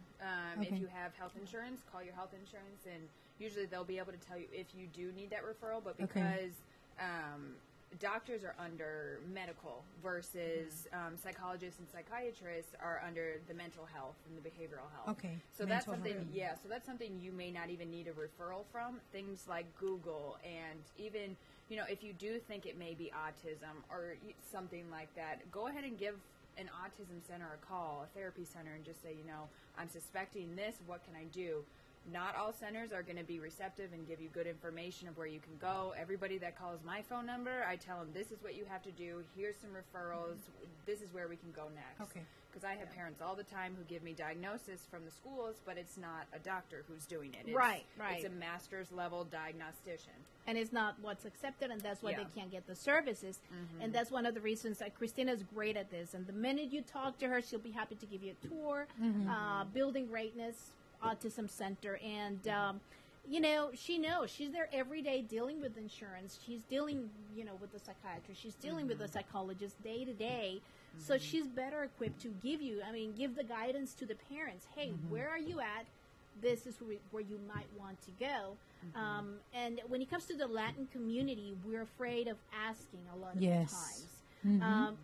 If you have health insurance, call your health insurance, and usually they'll be able to tell you if you do need that referral. But because doctors are under medical versus psychologists and psychiatrists are under the mental health and the behavioral health. Okay. So that's something, so that's something you may not even need a referral from. Things like Google, and even, you know, if you do think it may be autism or something like that, go ahead and give an autism center a call, a therapy center, and just say, you know, I'm suspecting this, what can I do? Not all centers are going to be receptive and give you good information of where you can go. Everybody that calls my phone number, I tell them this is what you have to do. Here's some referrals. This is where we can go next. Okay. Because I have parents all the time who give me diagnosis from the schools, but it's not a doctor who's doing it. It's, right. It's a master's level diagnostician. And it's not what's accepted, and that's why they can't get the services. And that's one of the reasons that Christina's great at this. And the minute you talk to her, she'll be happy to give you a tour, Building Greatness Autism Center, and you know, she knows she's there every day dealing with insurance. She's dealing, you know, with the psychiatrist. She's dealing with the psychologist day to day. So she's better equipped to give the guidance to the parents. Hey, where are you at? This is where you might want to go. And when it comes to the Latin community, we're afraid of asking a lot of times.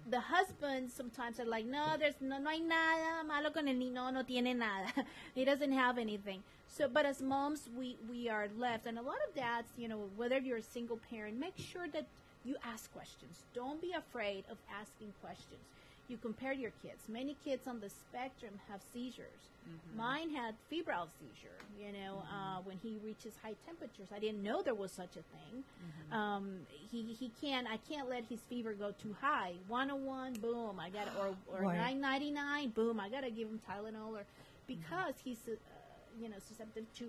The husbands sometimes are like, no, no hay nada malo con el niño, no tiene nada. He doesn't have anything. So, but as moms, we are left, and a lot of dads, you know, whether you're a single parent, make sure that you ask questions. Don't be afraid of asking questions. You compare your kids. Many kids on the spectrum have seizures. Mine had febrile seizure, you know, when he reaches high temperatures. I didn't know there was such a thing. I can't let his fever go too high. 101, boom, I got it, or 999, boom, I got to give him Tylenol, or because he's, susceptible to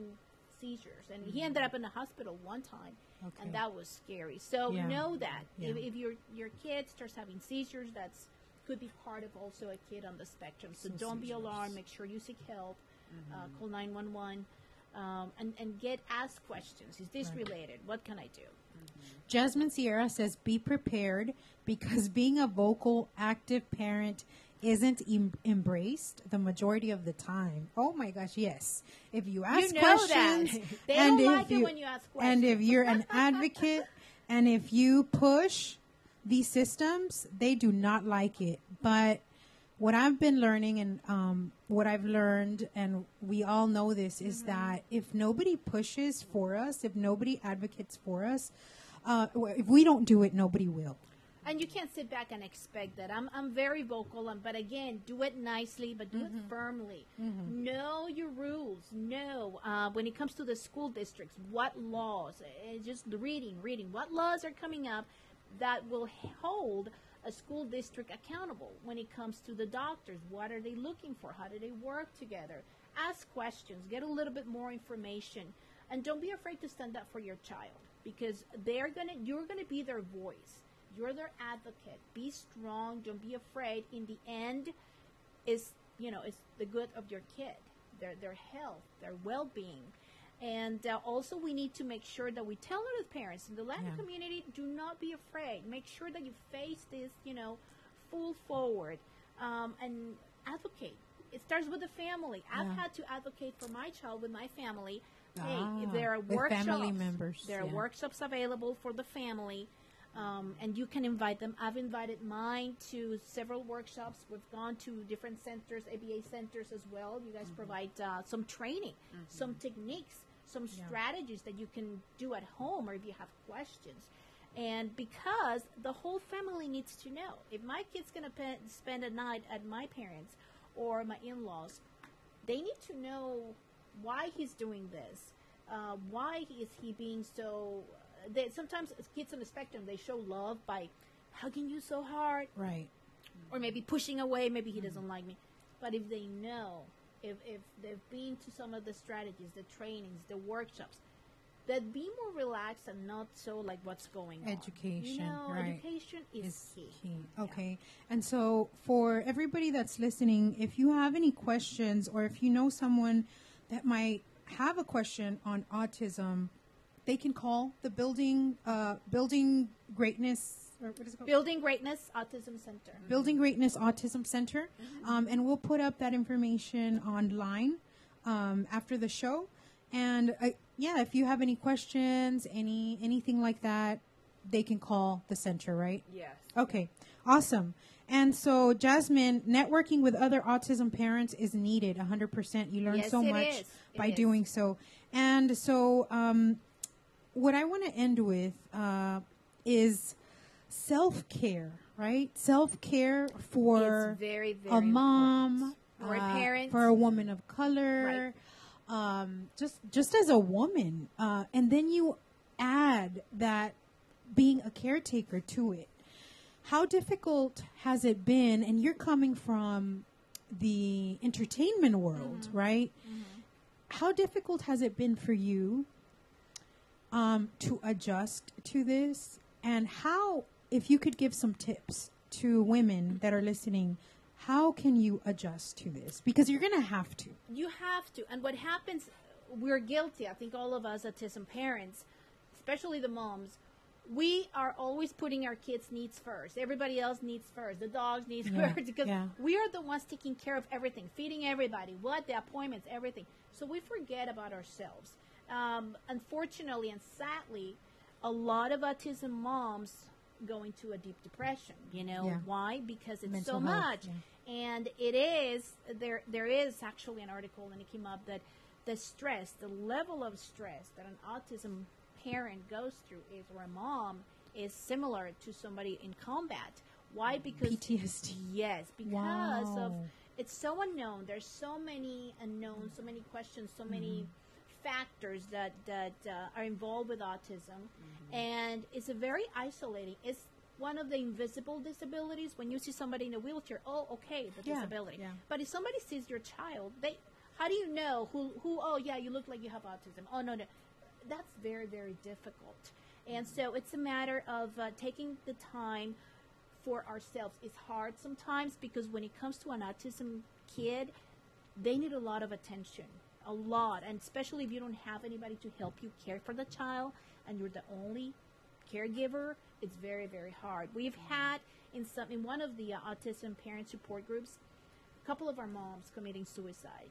seizures. And he ended up in the hospital one time, and that was scary. So know that if your kid starts having seizures, that's could be part of also a kid on the spectrum. So don't be alarmed. Make sure you seek help. Call 911 and ask questions. Is this related? What can I do? Jazmin Sierra says, be prepared, because being a vocal, active parent isn't embraced the majority of the time. Oh my gosh, yes. If you ask You know questions, that. They don't like it when you ask questions. and if you're an advocate, and if you push these systems, they do not like it. But what I've been learning, and what I've learned, and we all know this, is that if nobody pushes for us, if nobody advocates for us, if we don't do it, nobody will. And you can't sit back and expect that. I'm very vocal, but again, do it nicely, but do it firmly. Know your rules. Know when it comes to the school districts, what laws, just reading, what laws are coming up that will hold a school district accountable. When it comes to the doctors, what are they looking for? How do they work together? Ask questions, get a little bit more information, and don't be afraid to stand up for your child, because you're gonna be their voice. You're their advocate. Be strong. Don't be afraid. In the end, it's the good of your kid, their health, their well-being. And also, we need to make sure that we tell other parents in the Latin community, do not be afraid. Make sure that you face this, full forward, and advocate. It starts with the family. I've had to advocate for my child with my family. Hey, if there are workshops, family members, there are workshops available for the family. And you can invite them. I've invited mine to several workshops. We've gone to different centers, ABA centers as well. You guys provide some training, some techniques, some strategies that you can do at home, or if you have questions. And because the whole family needs to know. If my kid's going to spend a night at my parents' or my in-laws, they need to know why he's doing this. Why is he being so... sometimes kids on the spectrum, they show love by hugging you so hard, right? Or maybe pushing away. Maybe he doesn't like me. But if they know, if they've been to some of the strategies, the trainings, the workshops, that be more relaxed and not so like what's going on. Education, right. Education is key. Okay. And so for everybody that's listening, if you have any questions, or if you know someone that might have a question on autism, they can call the Building Greatness, or what is it called? Building Greatness Autism Center. Building Greatness Autism Center. And we'll put up that information online after the show. And if you have any questions, anything like that, they can call the center, right? Yes. Okay, awesome. And so, Jazmin, networking with other autism parents is needed 100%. You learn so much by doing so. And so, what I want to end with is self-care, right? Self-care for very, very a mom, for a parent, for a woman of color, just as a woman. And then you add that being a caretaker to it. How difficult has it been? And you're coming from the entertainment world, right? How difficult has it been for you to adjust to this? And how, if you could give some tips to women that are listening, how can you adjust to this? Because you're going to have to. You have to. And what happens, we're guilty. I think all of us autism parents, especially the moms, we are always putting our kids' needs first. Everybody else needs first. The dogs need first. Because we are the ones taking care of everything, feeding everybody, the appointments, everything. So we forget about ourselves. Unfortunately and sadly, a lot of autism moms go into a deep depression. Why? Because it's mental so health, much. And it is, there is actually an article, and it came up that the stress, the level of stress that an autism parent goes through or a mom is similar to somebody in combat. Why? Because PTSD. Yes, because of it's so unknown. There's so many unknowns, so many questions, so many factors that are involved with autism, and it's a very isolating. It's one of the invisible disabilities. When you see somebody in a wheelchair, the disability. Yeah. But if somebody sees your child, how do you know who? Oh, yeah, you look like you have autism. Oh, no. That's very, very difficult. And so it's a matter of taking the time for ourselves. It's hard sometimes because when it comes to an autism kid, they need a lot of attention, a lot. And especially if you don't have anybody to help you care for the child and you're the only caregiver, it's very, very hard. We've had in one of the autism parent support groups, a couple of our moms committing suicide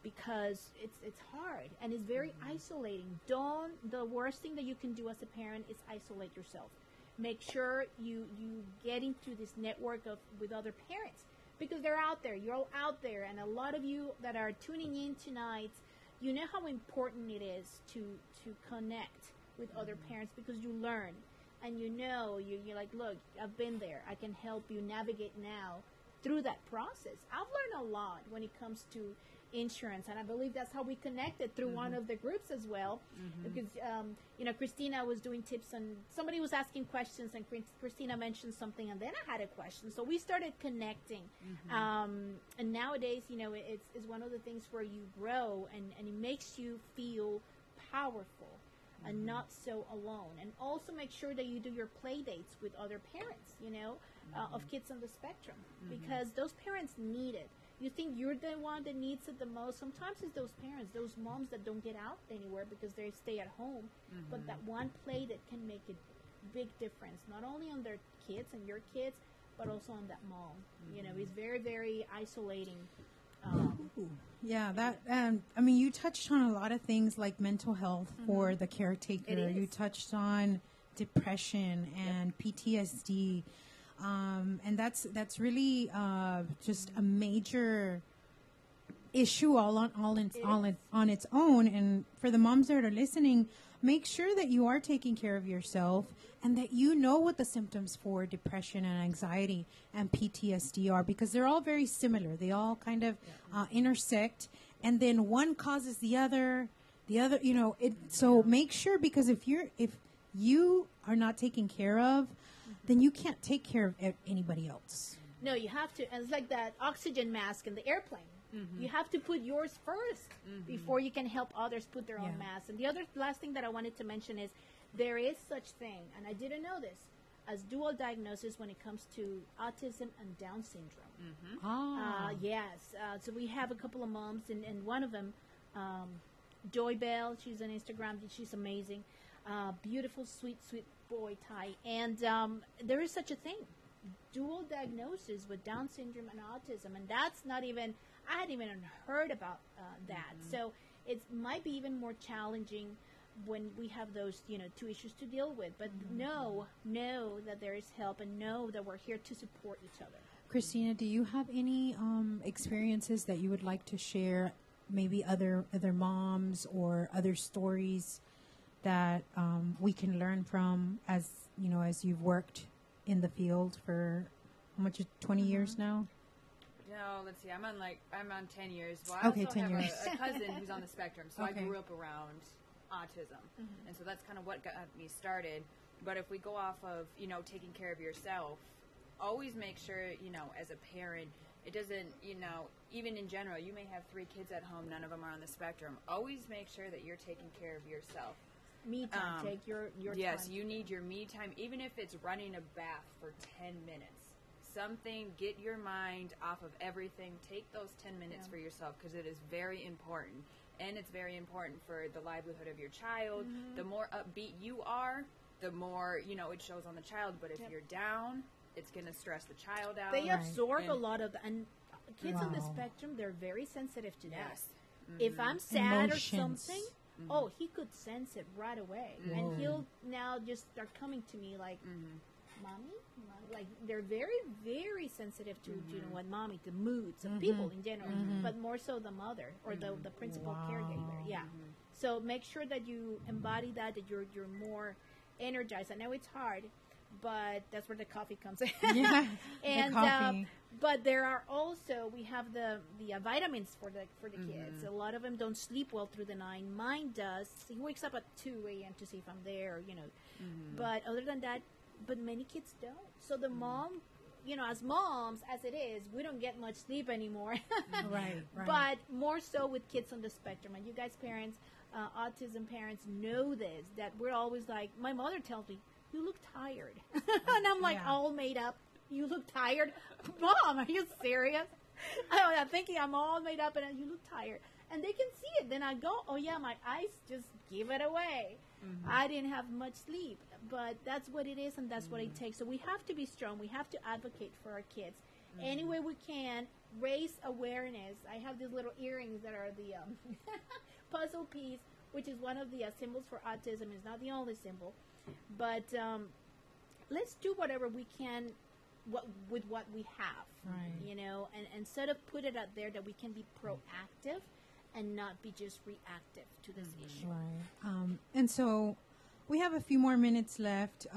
because it's hard and it's very isolating. The worst thing that you can do as a parent is isolate yourself. Make sure you get into this network with other parents, because they're out there. You're all out there, and a lot of you that are tuning in tonight, you know how important it is to connect with other parents, because you learn, and you're like, look, I've been there. I can help you navigate now through that process. I've learned a lot when it comes to insurance, and I believe that's how we connected through one of the groups as well, because Christina was doing tips, and somebody was asking questions, and Christina mentioned something, and then I had a question, so we started connecting. And nowadays, it's one of the things where you grow, and it makes you feel powerful and not so alone. And also make sure that you do your play dates with other parents, of kids on the spectrum, because those parents need it. You think you're the one that needs it the most. Sometimes it's those parents, those moms that don't get out anywhere because they stay at home. But that one play that can make a big difference, not only on their kids and your kids, but also on that mom. It's very, very isolating. You touched on a lot of things like mental health for the caretaker. You touched on depression and PTSD. And that's really just a major issue on its own. And for the moms that are listening, make sure that you are taking care of yourself and that you know what the symptoms for depression and anxiety and PTSD are, because they're all very similar. They all kind of intersect, and then one causes the other. So make sure, because if you are not taken care of, then you can't take care of anybody else. No, you have to. And it's like that oxygen mask in the airplane. You have to put yours first before you can help others put their own mask. And the last thing that I wanted to mention is there is such thing, and I didn't know this, as dual diagnosis when it comes to autism and Down syndrome. Yes. So we have a couple of moms, and one of them, Joy Bell, she's on Instagram. She's amazing. Beautiful, sweet boy, Ty. And there is such a thing, dual diagnosis with Down syndrome and autism, and that's not even, I hadn't even heard about that. So it might be even more challenging when we have those, two issues to deal with. But know that there is help, and know that we're here to support each other. Christina, do you have any experiences that you would like to share? Maybe other moms or other stories that we can learn from, as you've worked in the field for how much, 20 years now? No, let's see. I'm on 10 years. Well, I also 10 have years. a cousin who's on the spectrum, so I grew up around autism, and so that's kind of what got me started. But if we go off of taking care of yourself, always make sure as a parent, it doesn't even in general, you may have 3 kids at home, none of them are on the spectrum. Always make sure that you're taking care of yourself. Me time. Take your yes, time. you need your me time, even if it's running a bath for 10 minutes. Something, get your mind off of everything. Take those 10 minutes for yourself, because it is very important. And it's very important for the livelihood of your child. The more upbeat you are, the more, it shows on the child. But if you're down, it's going to stress the child out. They absorb a lot of, and kids on the spectrum, they're very sensitive to that. If I'm sad or something, he could sense it right away. And he'll now just start coming to me like, Mommy? Like, they're very, very sensitive to, what mommy, the moods of people in general, but more so the mother or the principal caregiver. Yeah. So make sure that you embody that you're more energized. I know it's hard, but that's where the coffee comes in. Yeah, and the coffee. But there are also, we have the vitamins for the kids. A lot of them don't sleep well through the night. Mine does. He wakes up at 2 a.m. to see if I'm there, But other than that, but many kids don't. So the mom, as moms, as it is, we don't get much sleep anymore. Right. But more so with kids on the spectrum. And you guys parents, autism parents know this, that we're always like, my mother tells me, you look tired. And I'm like, all made up. You look tired? Mom, are you serious? I'm thinking I'm all made up and you look tired. And they can see it. Then I go, oh yeah, my eyes just give it away. I didn't have much sleep. but that's what it is, and that's what it takes. So we have to be strong. We have to advocate for our kids any way we can. Raise awareness. I have these little earrings that are the puzzle piece, which is one of the symbols for autism. It's not the only symbol, but let's do whatever we can with what we have, you know, and sort of put it out there that we can be proactive and not be just reactive to this issue. And so we have a few more minutes left.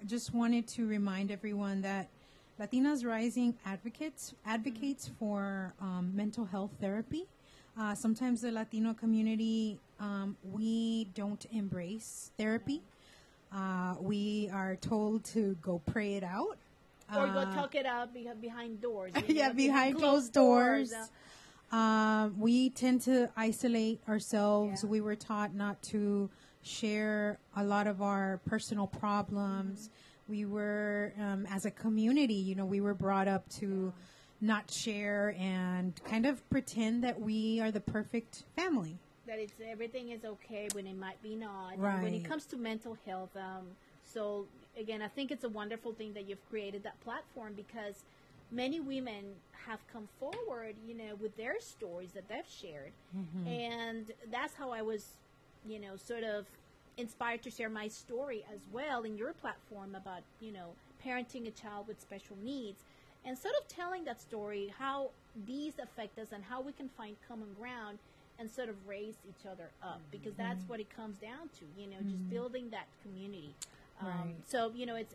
Just wanted to remind everyone that Latinas Rising advocates for mental health therapy. Sometimes the Latino community, we don't embrace therapy. We are told to go pray it out. Or go talk it out behind doors. Behind closed doors. We tend to isolate ourselves. We were taught not to share a lot of our personal problems. We were, as a community, you know, we were brought up to not share and kind of pretend that we are the perfect family. That everything is okay when it might be not. Right. When it comes to mental health, so again, I think it's a wonderful thing that you've created that platform, because many women have come forward, you know, with their stories that they've shared. And that's how I was, you know, sort of inspired to share my story as well in your platform about, you know, parenting a child with special needs, and sort of telling that story, how these affect us and how we can find common ground and sort of raise each other up, because that's what it comes down to, you know, just building that community. So, you know, it's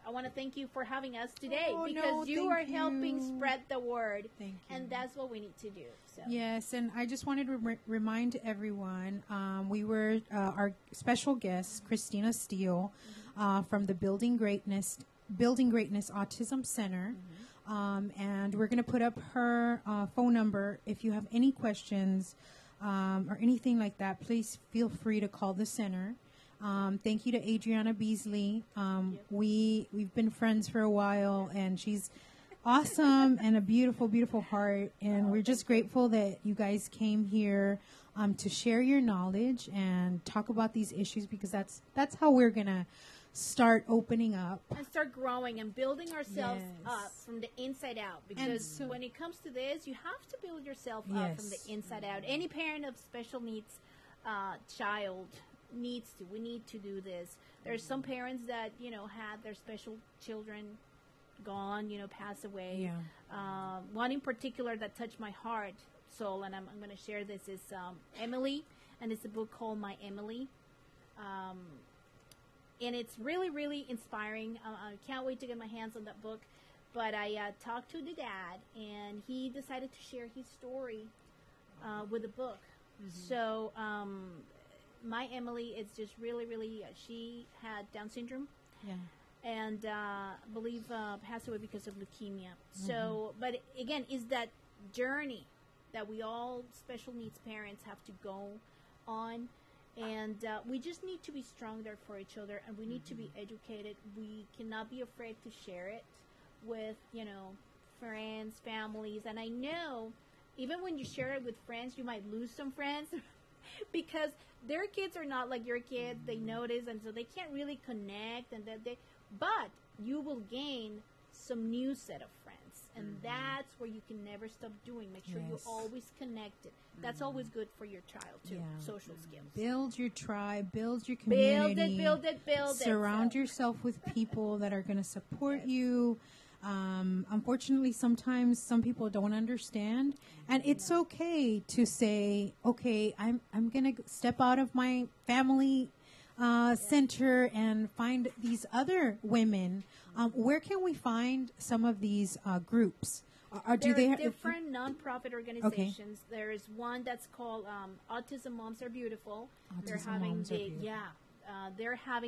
I want to thank you for having us today, because you are helping spread the word. Thank you. And that's what we need to do. So. Yes, and I just wanted to remind everyone, we were our special guest, Christina Steele, from the Building Greatness Autism Center, and we're going to put up her phone number. If you have any questions or anything like that, please feel free to call the center. Thank you to Adriana Beasley. We've been friends for a while, and she's awesome and a beautiful, beautiful heart. And we're just grateful that you guys came here to share your knowledge and talk about these issues, because that's how we're gonna start opening up and start growing and building ourselves up from the inside out. Because when it comes to this, you have to build yourself up from the inside out. Any parent of special needs child needs to. We need to do this. There's some parents that, you know, had their special children gone, you know, pass away. One in particular that touched my heart, soul, and I'm going to share this, is Emily, and it's a book called My Emily. And it's really, really inspiring. I can't wait to get my hands on that book. But I talked to the dad, and he decided to share his story with the book. So My Emily is just really, really, she had Down syndrome. And I believe passed away because of leukemia. So, but again, is that journey that we all special needs parents have to go on. And we just need to be strong there for each other, and we need to be educated. We cannot be afraid to share it with, you know, friends, families. And I know even when you share it with friends, you might lose some friends because their kids are not like your kids. They notice, and so they can't really connect. And but you will gain some new set of friends. And that's where you can never stop doing. Make sure you're always connected. That's always good for your child, too. Social skills. Build your tribe. Build your community. Build it. Surround yourself with people that are going to support you. Unfortunately, sometimes some people don't understand. And it's okay to say, okay, I'm going to step out of my family center and find these other women. Where can we find some of these groups? There are different nonprofit organizations. Okay. There is one that's called Autism Moms Are Beautiful. They're having,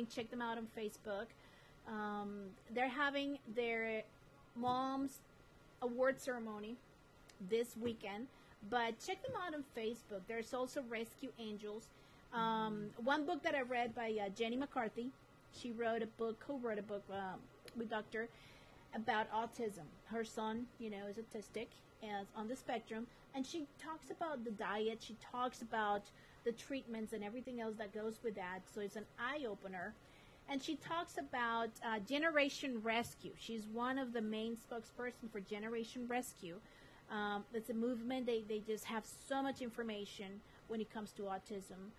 check them out on Facebook. They're having their mom's award ceremony this weekend. But check them out on Facebook. There's also Rescue Angels. One book that I read by Jenny McCarthy. She co-wrote a book with Dr. about autism. Her son, you know, is autistic and on the spectrum. And she talks about the diet. She talks about the treatments and everything else that goes with that. So it's an eye-opener. And she talks about Generation Rescue. She's one of the main spokesperson for Generation Rescue. It's a movement. They just have so much information when it comes to autism.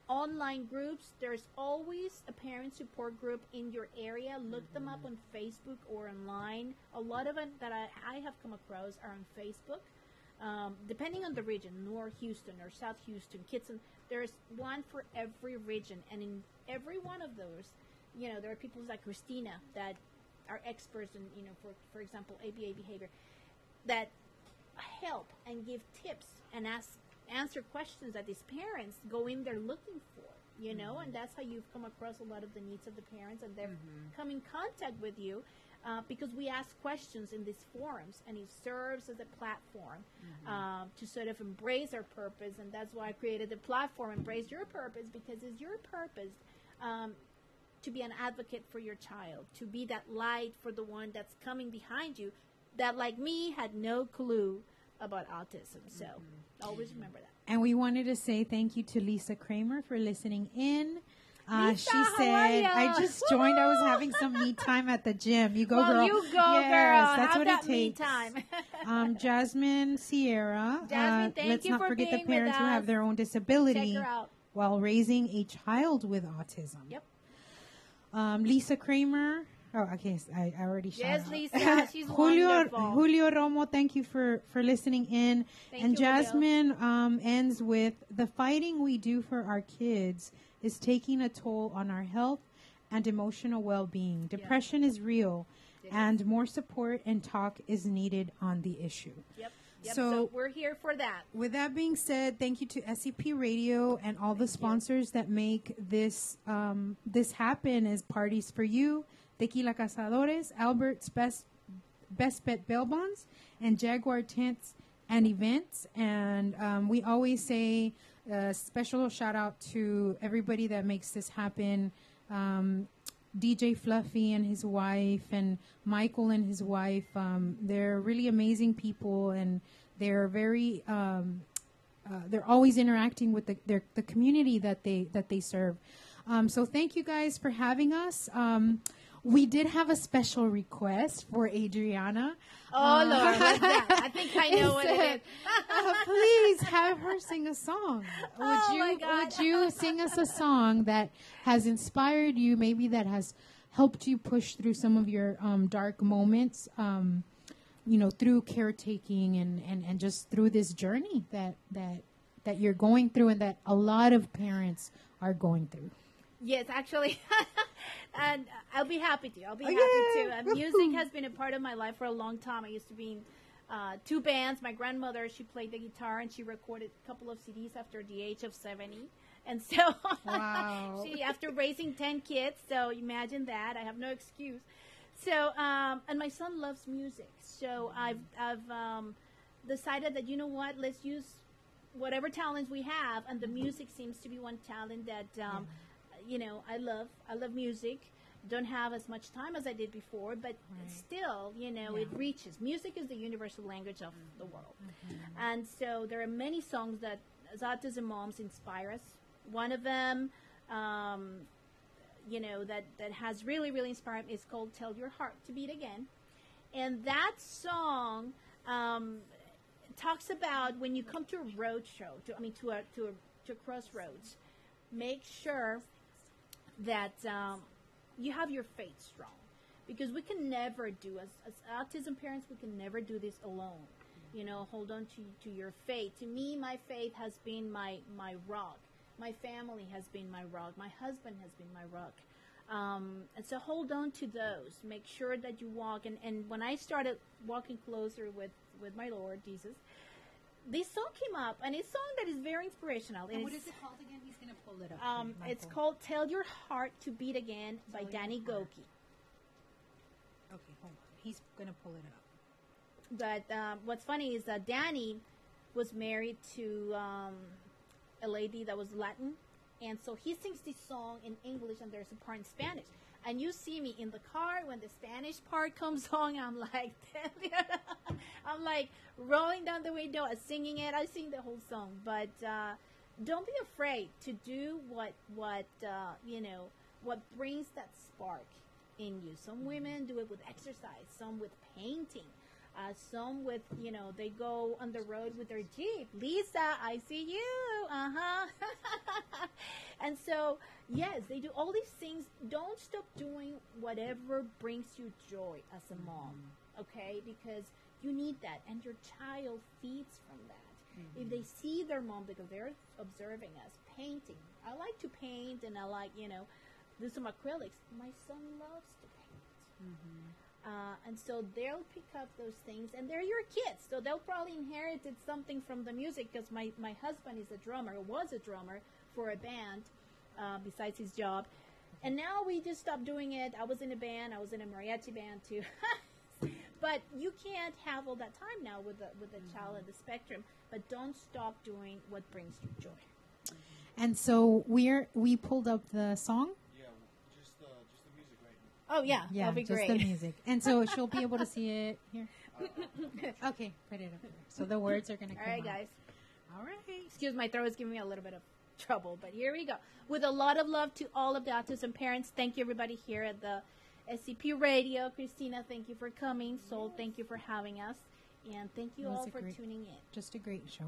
Online groups. There's always a parent support group in your area. Look them up on Facebook or online. A lot of it that I have come across are on Facebook. Depending on the region, North Houston or South Houston, Kitson, there's one for every region. And in every one of those, there are people like Christina that are experts in, for example, ABA behavior, that help and give tips and answer questions that these parents go in there looking for, and that's how you've come across a lot of the needs of the parents, and they've come in contact with you. Because we ask questions in these forums, and it serves as a platform to sort of embrace our purpose, and that's why I created the platform, Embrace Your Purpose, because it's your purpose to be an advocate for your child, to be that light for the one that's coming behind you that, like me, had no clue about autism. So always remember that. And we wanted to say thank you to Lisa Kramer for listening in. Lisa, she said, I just joined. I was having some me time at the gym. You go, girl. You go, yes, girl. That's Have what that it takes. me time. Jazmin Sierra. Jazmin, thank let's you not for forget the being parents with who us. have their own disability Check her out. while raising a child with autism. Yep. Lisa Kramer. Oh, okay. I already shouted. Yes, Lisa. She's wonderful. Julio Romo, thank you for listening in. Thank you, Jazmin ends with, the fighting we do for our kids is taking a toll on our health and emotional well-being. Depression is real, and more support and talk is needed on the issue. Yep. So we're here for that. With that being said, thank you to SCP Radio and all the sponsors that make this this happen as Parties for You, Tequila Cazadores, Albert's Best Bet Bail Bonds, and Jaguar Tents and Events. And we always say special shout out to everybody that makes this happen. DJ Fluffy and his wife, and Michael and his wife. They're really amazing people, and they're very they're always interacting with the community that they serve. So thank you guys for having us. We did have a special request for Adriana. Oh, Lord, what's that? I think I know what it is. Please have her sing a song. Would you sing us a song that has inspired you, maybe that has helped you push through some of your dark moments, through caretaking and just through this journey that you're going through and that a lot of parents are going through? Yes, actually, and I'll be happy to. Happy to. Music has been a part of my life for a long time. I used to be in 2 bands. My grandmother, she played the guitar, and she recorded a couple of CDs after the age of 70. And so, she, after raising 10 kids, so imagine that. I have no excuse. So, and my son loves music. So I've decided that, you know what, let's use whatever talents we have, and the music seems to be one talent that I love music. Don't have as much time as I did before, but still, it reaches. Music is the universal language of the world. And so there are many songs that, as autism moms, inspire us. One of them, that has really, really inspired me is called Tell Your Heart to Beat Again. And that song talks about when you come to a road show, to a crossroads, make sure that you have your faith strong, because we can never do, as autism parents, we can never do this alone. Hold on to your faith. To me, my faith has been my rock. My family has been my rock. My husband has been my rock. And so hold on to those. Make sure that you walk. And when I started walking closer with my Lord Jesus, this song came up, and it's a song that is very inspirational. And what is it called again? He's going to pull it up. It's called Tell Your Heart to Beat Again by Danny Goki. Okay, hold on. He's going to pull it up. But what's funny is that Danny was married to a lady that was Latin, and so he sings this song in English, and there's a part in Spanish. And you see me in the car when the Spanish part comes on, I'm like rolling down the window, singing it. I sing the whole song, but don't be afraid to do what what brings that spark in you. Some women do it with exercise, some with painting, some with, they go on the road with their Jeep. Lisa, I see you. And so, yes, they do all these things. Don't stop doing whatever brings you joy as a mom, okay? Because you need that, and your child feeds from that. If they see their mom, because they're observing us, painting. I like to paint, and I like, do some acrylics. My son loves to paint. And so they'll pick up those things, and they're your kids, so they'll probably inherited something from the music, because my husband is a drummer, was a drummer for a band, besides his job. And now we just stopped doing it. I was in a band. I was in a mariachi band, too. But you can't have all that time now with a child at the spectrum. But don't stop doing what brings you joy. And so we pulled up the song. Yeah, just the music right now. Oh yeah, that'll be just great. the music. And so she'll be able to see it here. Okay, put it up there. So the words are going to come All right, out. guys. All right. Excuse my throat is giving me a little bit of trouble, but here we go. With a lot of love to all of the autism parents. Thank you, everybody here at the SCP Radio. Christina, thank you for coming. Sol, thank you for having us. And thank you all for tuning in. Just a great show.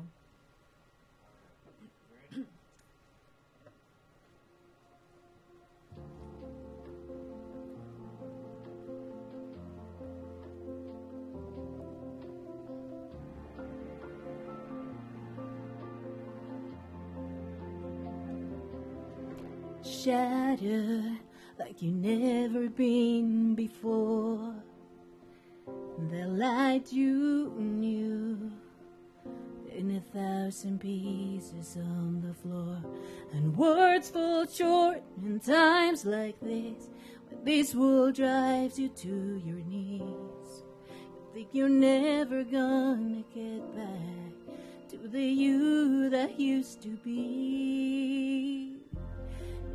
Shattered like you never been before. The light you knew in 1,000 pieces on the floor, and words fall short in times like this, when this world drives you to your knees. You think you're never gonna get back to the you that used to be.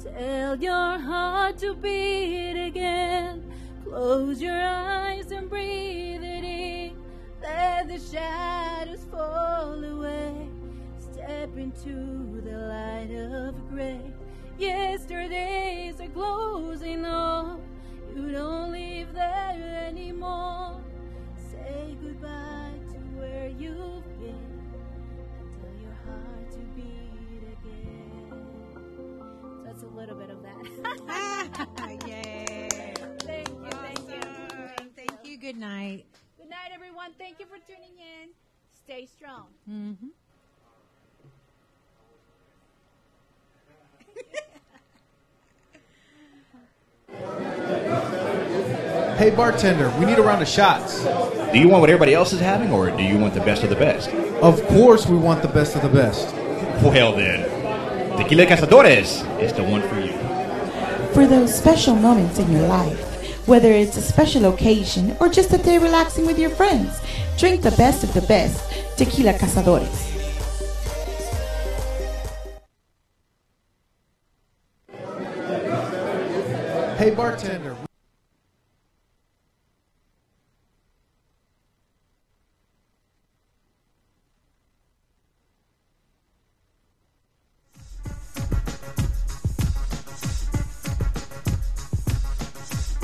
Tell your heart to beat again. Close your eyes and breathe it in. Let the shadows fall away. Step into the light of gray. Yesterdays are closing on. You don't live there anymore. Say goodbye to where you've been. And tell your heart to beat again. That's a little bit of that. Yay. Thank you, thank you. Thank you. Good night. Good night, everyone. Thank you for tuning in. Stay strong. Mm-hmm. Hey bartender, we need a round of shots. Do you want what everybody else is having, or do you want the best of the best? Of course we want the best of the best. Well then, Tequila Cazadores is the one for you. For those special moments in your life, whether it's a special occasion or just a day relaxing with your friends, drink the best of the best, Tequila Cazadores. Hey bartender.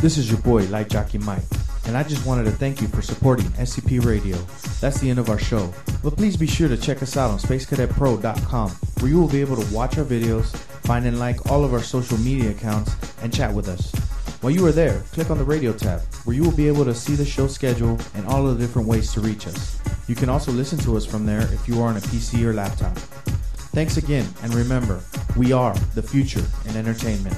This is your boy, Light Jockey Mike, and I just wanted to thank you for supporting SCP Radio. That's the end of our show, but please be sure to check us out on SpaceCadetPro.com, where you will be able to watch our videos, find and like all of our social media accounts, and chat with us. While you are there, click on the radio tab, where you will be able to see the show schedule and all of the different ways to reach us. You can also listen to us from there if you are on a PC or laptop. Thanks again, and remember, we are the future in entertainment.